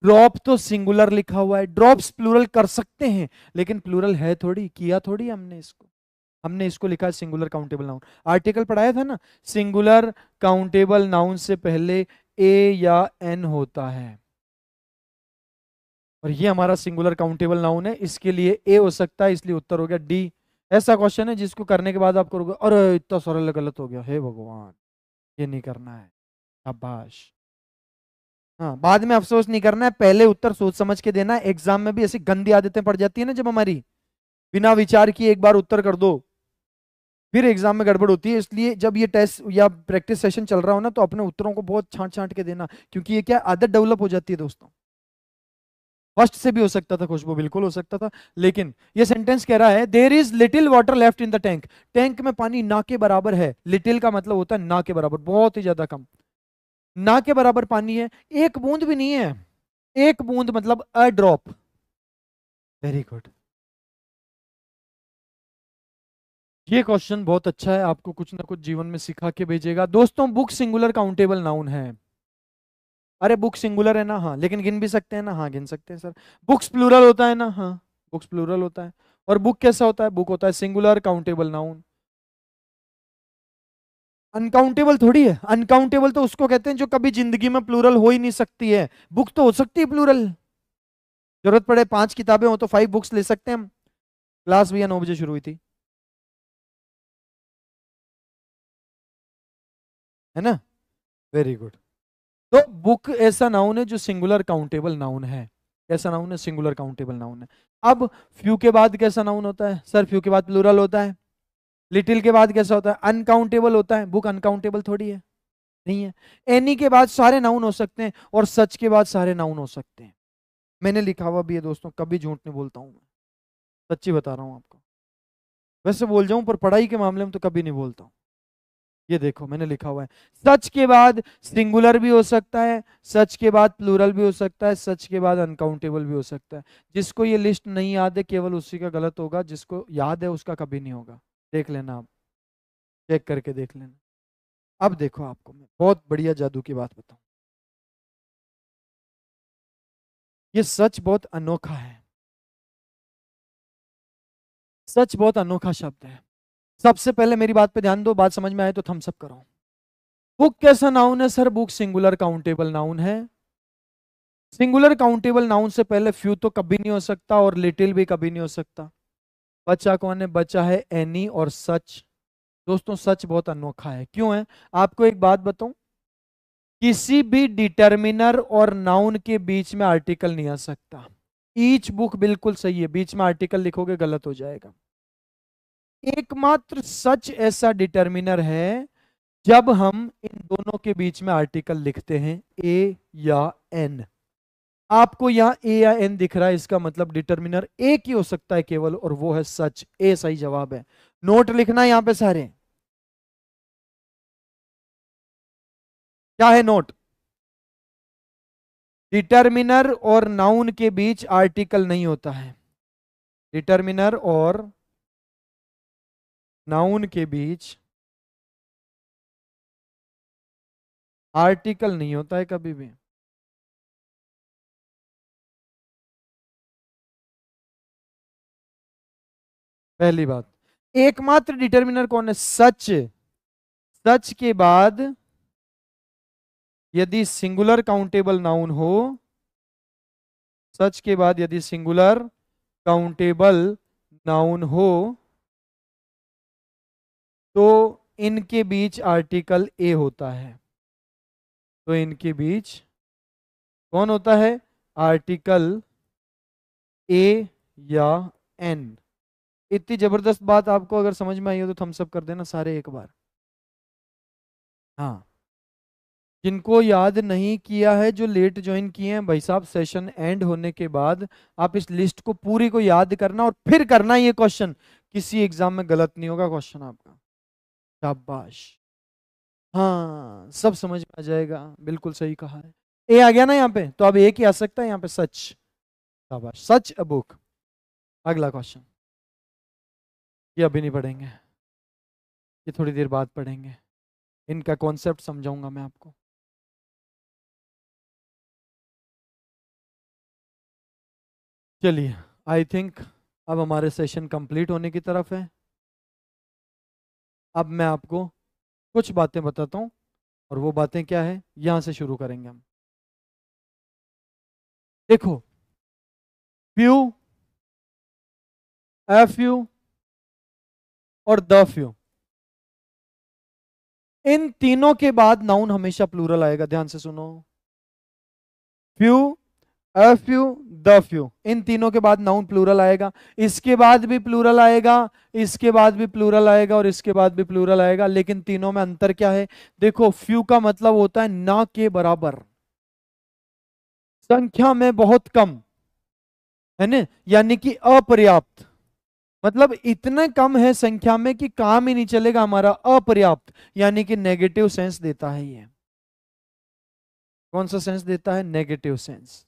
ड्रॉप तो सिंगुलर लिखा हुआ है, ड्रॉप्स प्लूरल कर सकते हैं, लेकिन प्लूरल है थोड़ी, किया थोड़ी हमने इसको। हमने इसको लिखा है सिंगुलर काउंटेबल नाउन। आर्टिकल पढ़ाया था ना, सिंगुलर काउंटेबल नाउन से पहले ए या एन होता है, और ये हमारा सिंगुलर काउंटेबल नाउन है, इसके लिए ए हो सकता है, इसलिए उत्तर हो गया डी। ऐसा क्वेश्चन है जिसको करने के बाद आप करोगे अरे इतना सरल गलत हो गया, हे भगवान, ये नहीं करना है। शाबाश। हाँ, बाद में अफसोस नहीं करना है, पहले उत्तर सोच समझ के देना है। एग्जाम में भी ऐसी गंदी आदतें पड़ जाती है ना जब हमारी, बिना विचार किए एक बार उत्तर कर दो, फिर एग्जाम में गड़बड़ होती है। इसलिए जब ये टेस्ट या प्रैक्टिस सेशन चल रहा हो ना, तो अपने उत्तरों को बहुत छांट छांट के देना, क्योंकि ये क्या आदत डेवलप हो जाती है दोस्तों। फर्स्ट से भी हो सकता था खुशबू, बिल्कुल हो सकता था, लेकिन ये सेंटेंस कह रहा है there is little water left in the tank. Tank में पानी ना के बराबर है, लिटिल का मतलब होता है ना के बराबर, बहुत ही ज्यादा कम। ना के बराबर पानी है, एक बूंद भी नहीं है, एक बूंद मतलब अ ड्रॉप। Very good. ये क्वेश्चन बहुत अच्छा है, आपको कुछ ना कुछ जीवन में सिखा के भेजेगा। दोस्तों बुक सिंगुलर काउंटेबल नाउन है। अरे बुक सिंगुलर है ना, हाँ, लेकिन गिन भी सकते हैं ना, हाँ गिन सकते हैं सर। बुक्स प्लूरल होता है ना, हाँ, बुक्स प्लूरल होता है। और बुक कैसा होता है, बुक होता है सिंगुलर काउंटेबल नाउन। अनकाउंटेबल थोड़ी है, अनकाउंटेबल तो उसको कहते हैं जो कभी जिंदगी में प्लूरल हो ही नहीं सकती है। बुक तो हो सकती है प्लूरल, जरूरत पड़े 5 किताबें हो तो 5 बुक्स ले सकते हैं हम। क्लास भैया 9 बजे शुरू हुई थी, है ना। Very good. तो बुक ऐसा नाउन है जो सिंगुलर काउंटेबल नाउन है। कैसा नाउन है, सिंगुलर काउंटेबल नाउन है। अब फ्यू के बाद कैसा नाउन होता है सर, फ्यू के बाद प्लूरल होता है। लिटिल के बाद कैसा होता है, अनकाउंटेबल होता है। बुक अनकाउंटेबल थोड़ी है, नहीं है। एनी के बाद सारे नाउन हो सकते हैं, और सच के बाद सारे नाउन हो सकते हैं। मैंने लिखा हुआ भी है दोस्तों, कभी झूठ नहीं बोलता हूं मैं, सच्ची बता रहा हूं आपको। वैसे बोल जाऊं पर पढ़ाई के मामले में तो कभी नहीं बोलता हूं। ये देखो मैंने लिखा हुआ है, सच के बाद सिंगुलर भी हो सकता है, सच के बाद प्लूरल भी हो सकता है, सच के बाद अनकाउंटेबल भी हो सकता है। जिसको ये लिस्ट नहीं याद है केवल उसी का गलत होगा, जिसको याद है उसका कभी नहीं होगा। देख लेना आप, चेक करके देख लेना। अब देखो आपको मैं बहुत बढ़िया जादू की बात बताऊं, ये सच बहुत अनोखा है। सच बहुत अनोखा शब्द है। सबसे पहले मेरी बात पे ध्यान दो, बात समझ में आए तो थम्स अप करो। बुक कैसा नाउन है sir, book singular countable noun है। सिंगुलर काउंटेबल नाउन से पहले फ्यू तो कभी नहीं हो सकता, और लिटिल भी कभी नहीं हो सकता। बचा कौन है, बचा है एनी और सच। दोस्तों सच बहुत अनोखा है, क्यों है, आपको एक बात बताऊं, किसी भी डिटर्मिनर और नाउन के बीच में आर्टिकल नहीं आ सकता। ईच बुक बिल्कुल सही है, बीच में आर्टिकल लिखोगे गलत हो जाएगा। एकमात्र सच ऐसा डिटर्मिनर है जब हम इन दोनों के बीच में आर्टिकल लिखते हैं, ए या एन। आपको यहां ए या एन दिख रहा है, इसका मतलब डिटर्मिनर एक ही हो सकता है केवल, और वो है सच। ए सही जवाब है। नोट लिखना यहां पे सारे, क्या है नोट, डिटर्मिनर और नाउन के बीच आर्टिकल नहीं होता है। डिटर्मिनर और नाउन के बीच आर्टिकल नहीं होता है कभी भी। पहली बात, एकमात्र डिटर्मिनर कौन है, सच। सच के बाद यदि सिंगुलर काउंटेबल नाउन हो, सच के बाद यदि सिंगुलर काउंटेबल नाउन हो, तो इनके बीच आर्टिकल ए होता है। तो इनके बीच कौन होता है, आर्टिकल ए या एन। इतनी जबरदस्त बात आपको अगर समझ में आई हो तो थम्स अप कर देना सारे एक बार। हाँ, जिनको याद नहीं किया है, जो लेट ज्वाइन किए हैं भाई साहब, सेशन एंड होने के बाद आप इस लिस्ट को पूरी को याद करना और फिर करना ये क्वेश्चन। किसी एग्जाम में गलत नहीं होगा क्वेश्चन आपका। शाबाश। हाँ, सब समझ में आ जाएगा, बिल्कुल सही कहा है। ए आ गया ना यहाँ पे, तो अब एक ही आ सकता है यहाँ पे, सच। शाबाश, सच अ बुक। अगला क्वेश्चन, ये अभी नहीं पढ़ेंगे, ये थोड़ी देर बाद पढ़ेंगे, इनका कॉन्सेप्ट समझाऊंगा मैं आपको। चलिए, आई थिंक अब हमारे सेशन कंप्लीट होने की तरफ है। अब मैं आपको कुछ बातें बताता हूँ, और वो बातें क्या है, यहां से शुरू करेंगे हम। देखो, फ्यू, एफ यू और द फ्यू, इन तीनों के बाद नाउन हमेशा प्लूरल आएगा। ध्यान से सुनो, few, a few, the few, इन तीनों के बाद नाउन प्लूरल आएगा। इसके बाद भी प्लूरल आएगा, इसके बाद भी प्लूरल आएगा, और इसके बाद भी प्लूरल आएगा। लेकिन तीनों में अंतर क्या है? देखो, फ्यू का मतलब होता है ना के बराबर, संख्या में बहुत कम, है ना, यानी कि अपर्याप्त। मतलब इतने कम है संख्या में कि काम ही नहीं चलेगा हमारा। अपर्याप्त यानी कि नेगेटिव सेंस देता है ये। कौन सा सेंस देता है? Negative sense.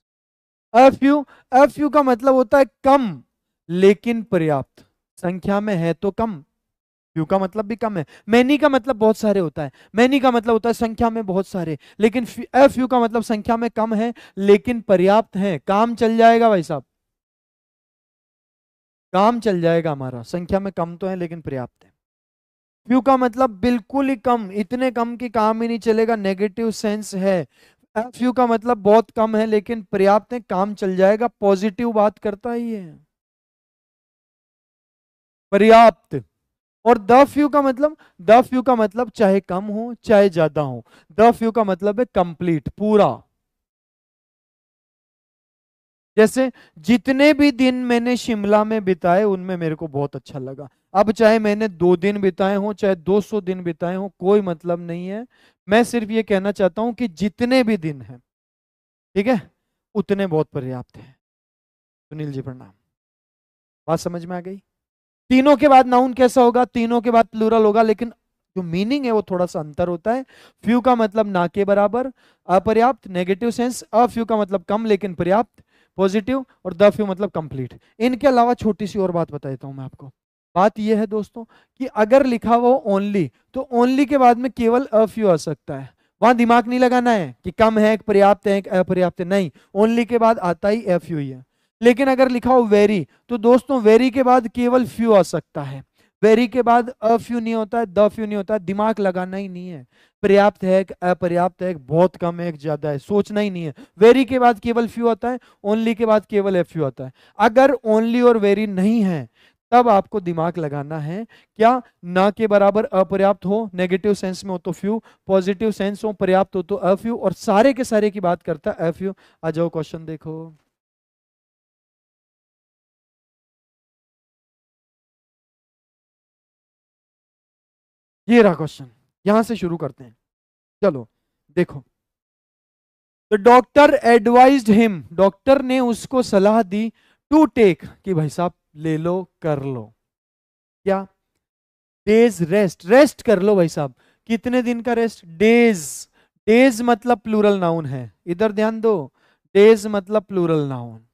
अफ्यू, अफ्यू का मतलब होता है कम लेकिन पर्याप्त, संख्या में है तो कम। फ्यू का मतलब भी कम है। मैनी का मतलब बहुत सारे होता है, मैनी का मतलब होता है संख्या में बहुत सारे, लेकिन अफ्यू का मतलब संख्या में कम है लेकिन पर्याप्त है, काम चल जाएगा भाई साहब, काम चल जाएगा हमारा। संख्या में कम तो है लेकिन पर्याप्त है। फ्यू का मतलब बिल्कुल ही कम, इतने कम कि काम ही नहीं चलेगा, नेगेटिव सेंस है। फ्यू का मतलब बहुत कम है लेकिन पर्याप्त है, काम चल जाएगा, पॉजिटिव बात करता ही है, पर्याप्त। और द फ्यू का मतलब, द फ्यू का मतलब चाहे कम हो चाहे ज्यादा हो, द फ्यू का मतलब है कंप्लीट, पूरा। जैसे जितने भी दिन मैंने शिमला में बिताए उनमें मेरे को बहुत अच्छा लगा। अब चाहे मैंने 2 दिन बिताए हों चाहे 200 दिन बिताए हों, कोई मतलब नहीं है। मैं सिर्फ ये कहना चाहता हूं कि जितने भी दिन हैं, ठीक है, उतने बहुत पर्याप्त है। सुनील जी प्रणाम। बात समझ में आ गई? तीनों के बाद नाउन कैसा होगा? तीनों के बाद प्लूरल होगा, लेकिन जो मीनिंग है वो थोड़ा सा अंतर होता है। फ्यू का मतलब ना के बराबर, अपर्याप्त, नेगेटिव सेंस। अ फ्यू का मतलब कम लेकिन पर्याप्त, पॉजिटिव। और द फ्यू मतलब कंप्लीट। इनके अलावा छोटी सी और बात बता देता हूं मैं आपको। बात यह है दोस्तों कि अगर लिखा हुआ ओनली, तो ओनली के बाद में केवल अ फ्यू आ सकता है। वहां दिमाग नहीं लगाना है कि कम है, पर्याप्त है, अपर्याप्त है, नहीं, ओनली के बाद आता ही एफ यू ही है। लेकिन अगर लिखा हो वेरी, तो दोस्तों वेरी के बाद केवल फ्यू आ सकता है। वेरी के बाद अ फ्यू नहीं होता है, द फ्यू नहीं होता है, दिमाग लगाना ही नहीं है। पर्याप्त है, अपर्याप्त है, बहुत कम है, ज्यादा है, सोचना ही नहीं है। वेरी के बाद केवल फ्यू आता है, ओनली के बाद केवल एफ यू आता है। अगर ओनली और वेरी नहीं है, तब आपको दिमाग लगाना है। क्या? ना के बराबर अपर्याप्त हो, नेगेटिव सेंस में हो तो फ्यू, पॉजिटिव सेंस हो पर्याप्त हो तो अ फ्यू, और सारे के सारे की बात करता है एफ यू। आ जाओ क्वेश्चन देखो। ये रहा क्वेश्चन, यहां से शुरू करते हैं। चलो देखो, the doctor advised him, doctor ने उसको सलाह दी, टू टेक, कि भाई साहब ले लो, कर लो। क्या? डेज रेस्ट, रेस्ट कर लो भाई साहब। कितने दिन का रेस्ट? डेज। डेज मतलब प्लूरल नाउन है, इधर ध्यान दो। डेज मतलब प्लूरल नाउन।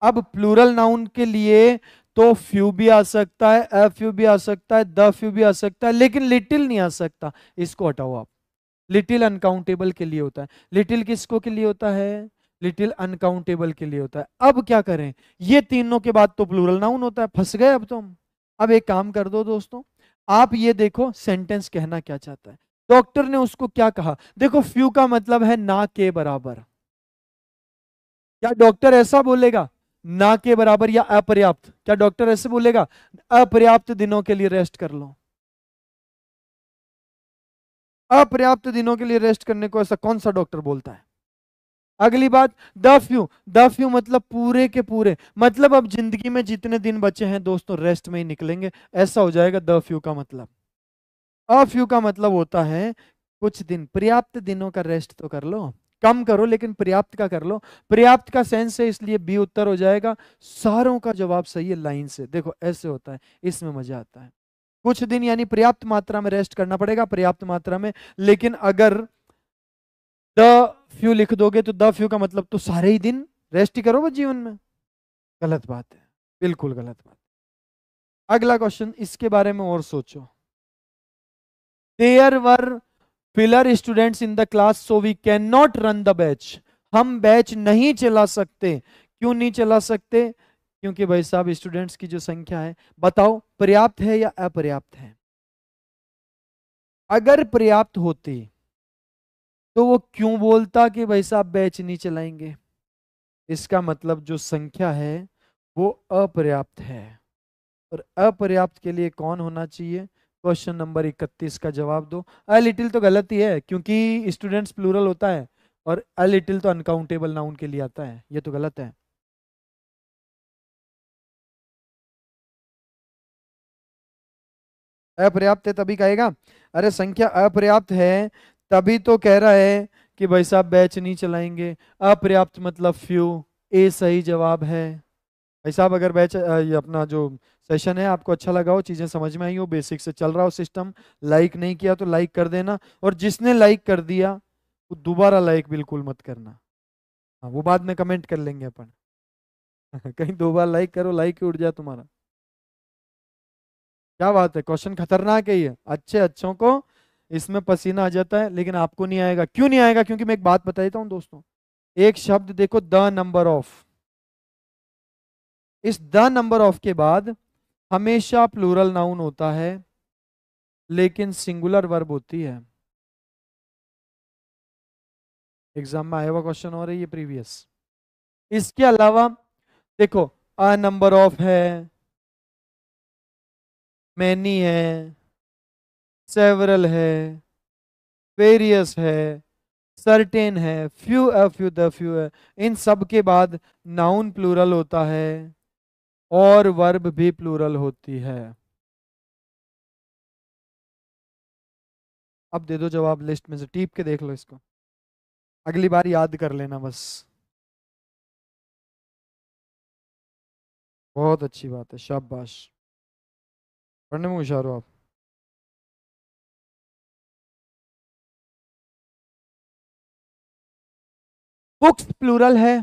अब प्लूरल नाउन के लिए तो फ्यू भी आ सकता है, अ फ्यू भी आ सकता है, द फ्यू भी आ सकता है, लेकिन लिटिल नहीं आ सकता। इसको हटाओ आप। लिटिल अनकाउंटेबल के लिए होता है। लिटिल किसको के लिए होता है? लिटिल अनकाउंटेबल के लिए होता है। अब क्या करें? ये तीनों के बाद तो प्लूरल नाउन होता है, फंस गए अब तुम। अब एक काम कर दो दोस्तों, आप ये देखो सेंटेंस कहना क्या चाहता है। डॉक्टर ने उसको क्या कहा? देखो, फ्यू का मतलब है ना के बराबर। क्या डॉक्टर ऐसा बोलेगा ना के बराबर या अपर्याप्त? क्या डॉक्टर ऐसे बोलेगा अपर्याप्त दिनों के लिए रेस्ट कर लो? अपर्याप्त दिनों के लिए रेस्ट करने को ऐसा कौन सा डॉक्टर बोलता है? अगली बात, द फ्यू, द फ्यू मतलब पूरे के पूरे, मतलब अब जिंदगी में जितने दिन बचे हैं दोस्तों रेस्ट में ही निकलेंगे, ऐसा हो जाएगा द फ्यू का मतलब। अ फ्यू का मतलब होता है कुछ दिन, पर्याप्त दिनों का रेस्ट तो कर लो, कम करो लेकिन पर्याप्त का कर लो। पर्याप्त का सेंस है, इसलिए बी उत्तर हो जाएगा। सारों का जवाब सही है लाइन से। देखो ऐसे होता है, इसमें मजा आता है। कुछ दिन यानी पर्याप्त मात्रा में रेस्ट करना पड़ेगा, पर्याप्त मात्रा में। लेकिन अगर द फ्यू लिख दोगे तो द फ्यू का मतलब तो सारे ही दिन रेस्ट ही करो बस जीवन में। गलत बात है, बिल्कुल गलत बात। अगला क्वेश्चन, इसके बारे में और सोचो। There were fewer students in the class so we can not run the batch. हम बैच नहीं चला सकते। क्यों नहीं चला सकते? क्योंकि भाई साहब स्टूडेंट्स की जो संख्या है, बताओ पर्याप्त है या अपर्याप्त है? अगर पर्याप्त होती तो वो क्यों बोलता कि भाई साहब बैच नहीं चलाएंगे? इसका मतलब जो संख्या है वो अपर्याप्त है। और अपर्याप्त के लिए कौन होना चाहिए? क्वेश्चन नंबर 31 का जवाब दो। अ लिटिल तो गलत ही है, क्योंकि स्टूडेंट्स प्लूरल होता है और अ लिटिल तो अनकाउंटेबल नाउन के लिए आता है, ये तो गलत है। अपर्याप्त है तभी कहेगा। अरे संख्या अपर्याप्त है तभी तो कह रहा है कि भाई साहब बैच नहीं चलाएंगे। अपर्याप्त मतलब फ्यू। ए सही जवाब है। भाई साहब अगर बैच ये अपना जो सेशन है आपको अच्छा लगा हो, चीजें समझ में आई हो, बेसिक से चल रहा हो सिस्टम, लाइक नहीं किया तो लाइक कर देना। और जिसने लाइक कर दिया वो दोबारा लाइक बिल्कुल मत करना। हाँ, वो बाद में कमेंट कर लेंगे अपन। कहीं दो बार लाइक करो, लाइक ही उड़ जाए तुम्हारा। क्या बात है, क्वेश्चन खतरनाक है ये। अच्छे अच्छों को इसमें पसीना आ जाता है, लेकिन आपको नहीं आएगा। क्यों नहीं आएगा? क्योंकि मैं एक बात बता देता हूँ दोस्तों। एक शब्द देखो, द नंबर ऑफ। इस द नंबर ऑफ के बाद हमेशा प्लूरल नाउन होता है, लेकिन सिंगुलर वर्ब होती है। एग्जाम में आया हुआ क्वेश्चन हो रही है प्रीवियस। इसके अलावा देखो, अ नंबर ऑफ है, मैनी है, सेवरल है, वेरियस है, सर्टेन है, few, a few, the few है। इन सब के बाद नाउन प्लूरल होता है और वर्ब भी प्लूरल होती है। अब दे दो जवाब, लिस्ट में से टीप के देख लो इसको, अगली बार याद कर लेना बस। बहुत अच्छी बात है, शाबाश, पढ़ने में होशियार हो आप। बुक्स प्लूरल है।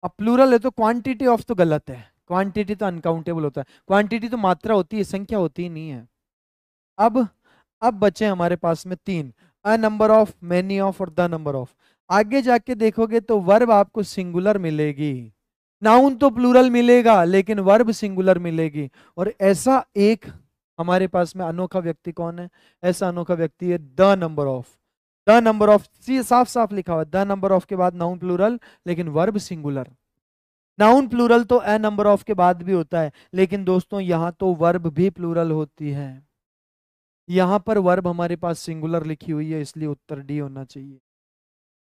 अब प्लूरल है तो क्वांटिटी ऑफ तो गलत है। क्वांटिटी तो अनकाउंटेबल होता है, क्वांटिटी तो मात्रा होती है, संख्या होती ही नहीं है। अब अब बचे हमारे पास में तीन, अ नंबर ऑफ, मैनी ऑफ और द नंबर ऑफ। आगे जाके देखोगे तो वर्ब आपको सिंगुलर मिलेगी। नाउन तो प्लूरल मिलेगा लेकिन वर्ब सिंगुलर मिलेगी। और ऐसा एक हमारे पास में अनोखा व्यक्ति कौन है? ऐसा अनोखा व्यक्ति है the number of. The number of, साफ साफ लिखा हुआ है, द नंबर ऑफ के बाद नाउन प्लूरल लेकिन वर्ब सिंगुलर। नाउन प्लूरल तो ए नंबर ऑफ के बाद भी होता है, लेकिन दोस्तों यहां तो वर्ब भी प्लूरल होती है। यहां पर वर्ब हमारे पास सिंगुलर लिखी हुई है, इसलिए उत्तर डी होना चाहिए।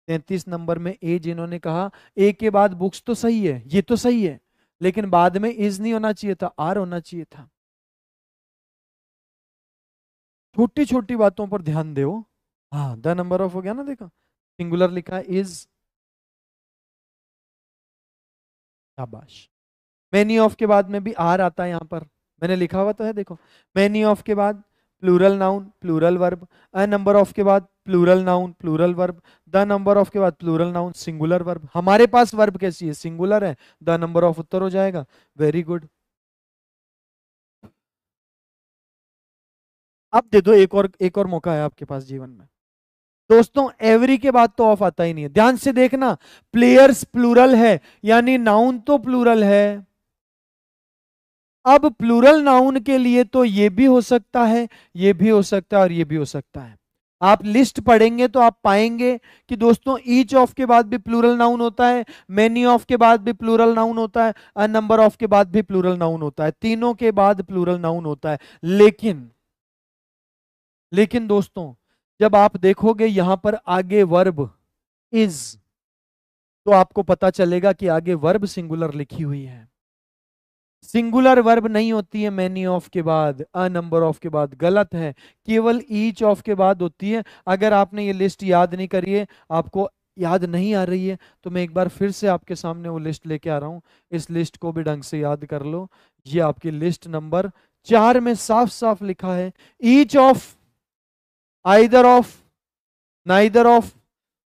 33 नंबर में ए जिन्होंने कहा, ए के बाद बुक्स तो सही है, ये तो सही है, लेकिन बाद में इज नहीं होना चाहिए था, आर होना चाहिए था। छोटी छोटी बातों पर ध्यान दो। हाँ, द नंबर ऑफ हो गया ना, देखा, सिंगुलर लिखा इज। शाबाश। मैनी ऑफ के बाद में भी आर आता है यहाँ पर, मैंने लिखा हुआ तो है देखो। मैनी ऑफ के बाद plural noun plural verb, a number of के बाद plural noun plural verb, the number of के बाद प्लूरल नाउन सिंगुलर वर्ब। हमारे पास वर्ब कैसी है? सिंगुलर है, द नंबर ऑफ उत्तर हो जाएगा। Very good. अब दे दो एक और मौका है आपके पास जीवन में। दोस्तों एवरी के बाद तो ऑफ आता ही नहीं है, ध्यान से देखना। प्लेयर्स प्लूरल है यानी नाउन तो प्लूरल है। अब प्लूरल नाउन के लिए तो ये भी हो सकता है, ये भी हो सकता है और ये भी हो सकता है। आप लिस्ट पढ़ेंगे तो आप पाएंगे कि दोस्तों ईच ऑफ के बाद भी प्लूरल नाउन होता है, मेनी ऑफ के बाद भी प्लूरल नाउन होता है, अ नंबर ऑफ के बाद भी प्लूरल नाउन होता है, तीनों के बाद प्लूरल नाउन होता है। लेकिन दोस्तों जब आप देखोगे यहां पर आगे वर्ब इज, तो आपको पता चलेगा कि आगे वर्ब सिंगुलर लिखी हुई है। सिंगुलर वर्ब नहीं होती है मैनी ऑफ के बाद, अ नंबर ऑफ के बाद, गलत है, केवल ईच ऑफ के बाद होती है। अगर आपने ये लिस्ट याद नहीं करी है, आपको याद नहीं आ रही है, तो मैं एक बार फिर से आपके सामने वो लिस्ट लेके आ रहा हूँ। इस लिस्ट को भी ढंग से याद कर लो। ये आपकी लिस्ट नंबर 4 में साफ साफ लिखा है, each of, either of, neither of,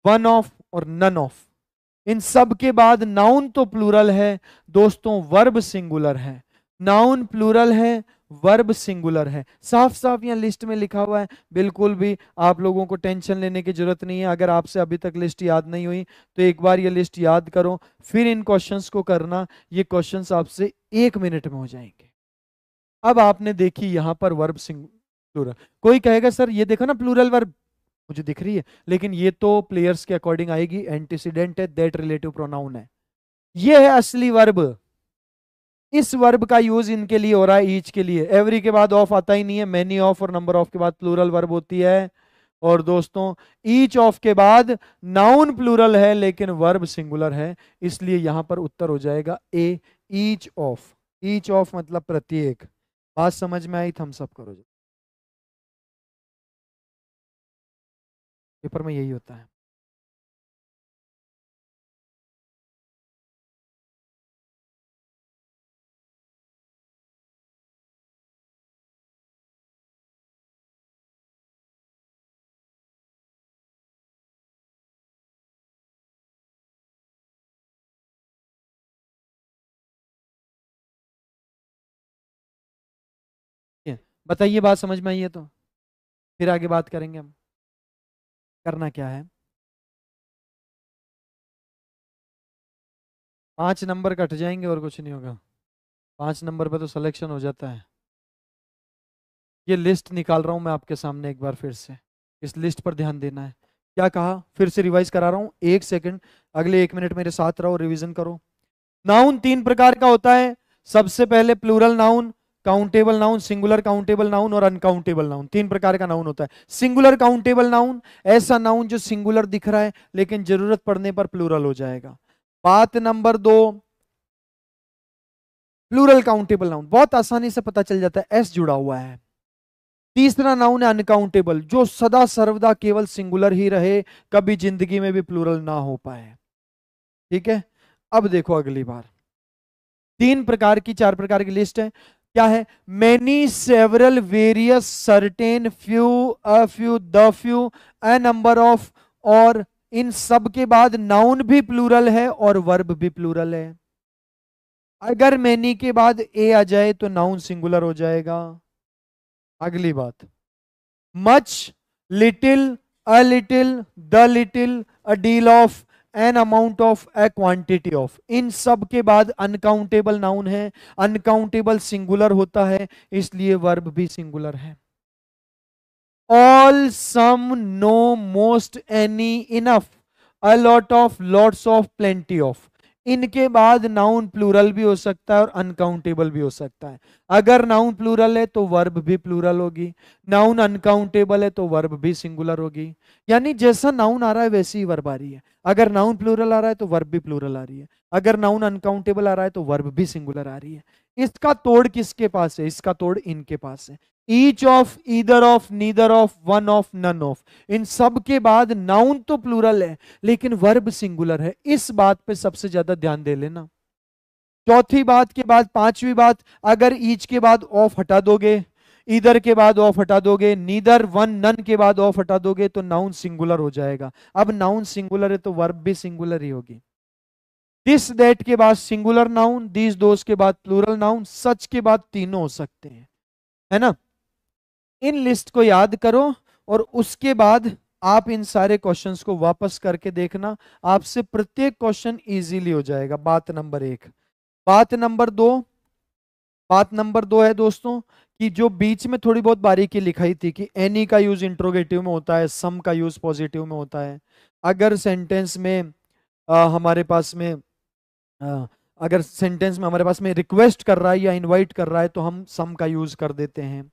one of और नन ऑफ। इन सब के बाद नाउन तो प्लूरल है दोस्तों, वर्ब सिंगुलर है। नाउन प्लूरल है, वर्ब सिंगुलर है, साफ साफ यहाँ लिस्ट में लिखा हुआ है। बिल्कुल भी आप लोगों को टेंशन लेने की जरूरत नहीं है। अगर आपसे अभी तक लिस्ट याद नहीं हुई तो एक बार ये लिस्ट याद करो, फिर इन क्वेश्चंस को करना। ये क्वेश्चंस आपसे 1 मिनट में हो जाएंगे। अब आपने देखी यहां पर वर्ब प्लूरल। कोई कहेगा सर ये देखो ना प्लूरल वर्ब, मुझे दिख रही है, लेकिन ये तो प्लेयर्स के अकॉर्डिंग आएगी, एंटीसीडेंट है, दैट रिलेटिव प्रोनाउन है। ये है असली वर्ब। इस वर्ब का यूज इनके लिए हो रहा है, ईच के लिए। एवरी के बाद ऑफ आता ही नहीं है, मैनी ऑफ और नंबर ऑफ के बाद प्लूरल वर्ब होती है। और दोस्तों ईच ऑफ के बाद नाउन प्लूरल है लेकिन वर्ब सिंगुलर है, इसलिए यहां पर उत्तर हो जाएगा ए, ईच ऑफ। ईच ऑफ मतलब प्रत्येक। बात समझ में आई? थम्स अप करो। पेपर में यही होता है। बताइए, बात समझ में आई है तो फिर आगे बात करेंगे हम। करना क्या है, 5 नंबर कट जाएंगे और कुछ नहीं होगा। 5 नंबर पे तो सिलेक्शन हो जाता है। ये लिस्ट निकाल रहा हूं मैं आपके सामने एक बार फिर से, इस लिस्ट पर ध्यान देना है। क्या कहा, फिर से रिवाइज करा रहा हूं, 1 सेकंड, अगले 1 मिनट मेरे साथ रहो, रिवीजन करो। नाउन 3 प्रकार का होता है। सबसे पहले plural noun, countable noun, singular countable noun और अनकाउंटेबल नाउन। 3 प्रकार का नाउन होता है। सिंगुलर काउंटेबल नाउन, ऐसा नाउन जो सिंगुलर दिख रहा है लेकिन जरूरत पड़ने पर प्लूरल हो जाएगा। बात नंबर 2, प्लूरल काउंटेबल नाउन बहुत आसानी से पता चल जाता है, एस जुड़ा हुआ है। तीसरा नाउन है अनकाउंटेबल, जो सदा सर्वदा केवल सिंगुलर ही रहे, कभी जिंदगी में भी प्लूरल ना हो पाए। ठीक है, अब देखो अगली बार। 3 प्रकार की, 4 प्रकार की लिस्ट है। क्या है, many, several, various, certain, few, a few, the few, a number of. और इन सब के बाद नाउन भी प्लूरल है और वर्ब भी प्लूरल है। अगर मेनी के बाद ए आ जाए तो नाउन सिंगुलर हो जाएगा। अगली बात, much, little, a little, the little, a deal of, an amount of, a quantity of. इन सब के बाद अनकाउंटेबल नाउन है। अनकाउंटेबल सिंगुलर होता है, इसलिए वर्ब भी सिंगुलर है। All, some, no, most, any, enough, a lot of, lots of, plenty of. इनके बाद नाउन प्लूरल भी हो सकता है और अनकाउंटेबल भी हो सकता है। अगर नाउन प्लूरल है तो वर्ब भी प्लूरल होगी, नाउन अनकाउंटेबल है तो वर्ब भी सिंगुलर होगी। यानी जैसा नाउन आ रहा है वैसी ही वर्ब आ रही है। अगर नाउन प्लूरल आ रहा है तो वर्ब भी प्लूरल आ रही है, अगर नाउन अनकाउंटेबल आ रहा है तो वर्ब भी सिंगुलर आ रही है। इसका तोड़ किसके पास है? इसका तोड़ इनके पास है। Each of, either of, neither of, one of, none of. इन सब के बाद नाउन तो प्लूरल है लेकिन वर्ब सिंगुलर है। इस बात पे सबसे ज्यादा ध्यान दे लेना। चौथी बात के बाद 5वीं बात, अगर ईच के बाद ऑफ हटा दोगे, ईदर के बाद ऑफ हटा दोगे, नीदर, वन, नन के बाद ऑफ हटा दोगे तो नाउन सिंगुलर हो जाएगा। अब नाउन सिंगुलर है तो वर्ब भी सिंगुलर ही होगी। दिस, दैट के बाद सिंगुलर नाउन, दिस, दोस के बाद प्लूरल नाउन, सच के बाद तीनों हो सकते हैं, है ना। इन लिस्ट को याद करो और उसके बाद आप इन सारे क्वेश्चंस को वापस करके देखना, आपसे प्रत्येक क्वेश्चन इजीली हो जाएगा। बात नंबर 1। बात नंबर 2, बात नंबर 2 है दोस्तों कि जो बीच में थोड़ी बहुत बारीकी लिखाई थी कि एनी का यूज इंट्रोगेटिव में होता है, सम का यूज पॉजिटिव में होता है। अगर सेंटेंस में हमारे पास में अगर सेंटेंस में हमारे पास में रिक्वेस्ट कर रहा है या इनवाइट कर रहा है तो हम सम का यूज कर देते हैं,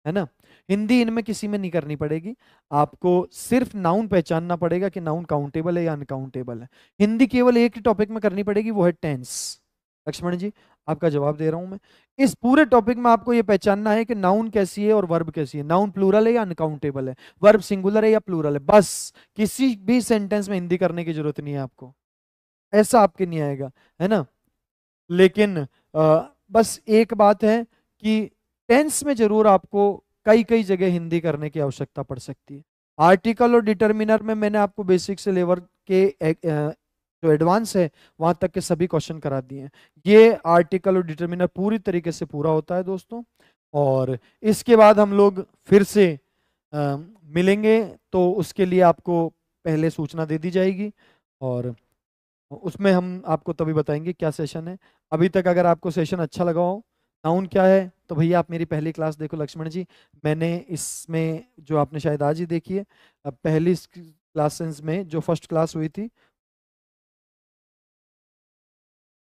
है ना। हिंदी इनमें किसी में नहीं करनी पड़ेगी, आपको सिर्फ नाउन पहचानना पड़ेगा कि नाउन काउंटेबल है या अनकाउंटेबल है। हिंदी केवल एक ही टॉपिक में करनी पड़ेगी, वो है टेंस। लक्ष्मण जी, आपका जवाब दे रहा हूं मैं। इस पूरे टॉपिक में आपको ये पहचानना है कि नाउन कैसी है और वर्ब कैसी है। नाउन प्लूरल है या अनकाउंटेबल है, वर्ब सिंगुलर है या प्लूरल है, बस किसी भी सेंटेंस में हिंदी करने की जरूरत नहीं है आपको, ऐसा आपके नहीं आएगा, है ना। लेकिन बस एक बात है कि टेंस में जरूर आपको कई कई जगह हिंदी करने की आवश्यकता पड़ सकती है। आर्टिकल और डिटर्मिनर में मैंने आपको बेसिक से लेवर के जो एडवांस है वहां तक के सभी क्वेश्चन करा दिए हैं। ये आर्टिकल और डिटर्मिनर पूरी तरीके से पूरा होता है दोस्तों। और इसके बाद हम लोग फिर से मिलेंगे, तो उसके लिए आपको पहले सूचना दे दी जाएगी और उसमें हम आपको तभी बताएंगे क्या सेशन है। अभी तक अगर आपको सेशन अच्छा लगा हो, नाउन क्या है, तो भैया आप मेरी पहली क्लास देखो लक्ष्मण जी। मैंने इसमें जो आपने शायद आज ही देखी है, पहली क्लासेस में जो फर्स्ट क्लास हुई थी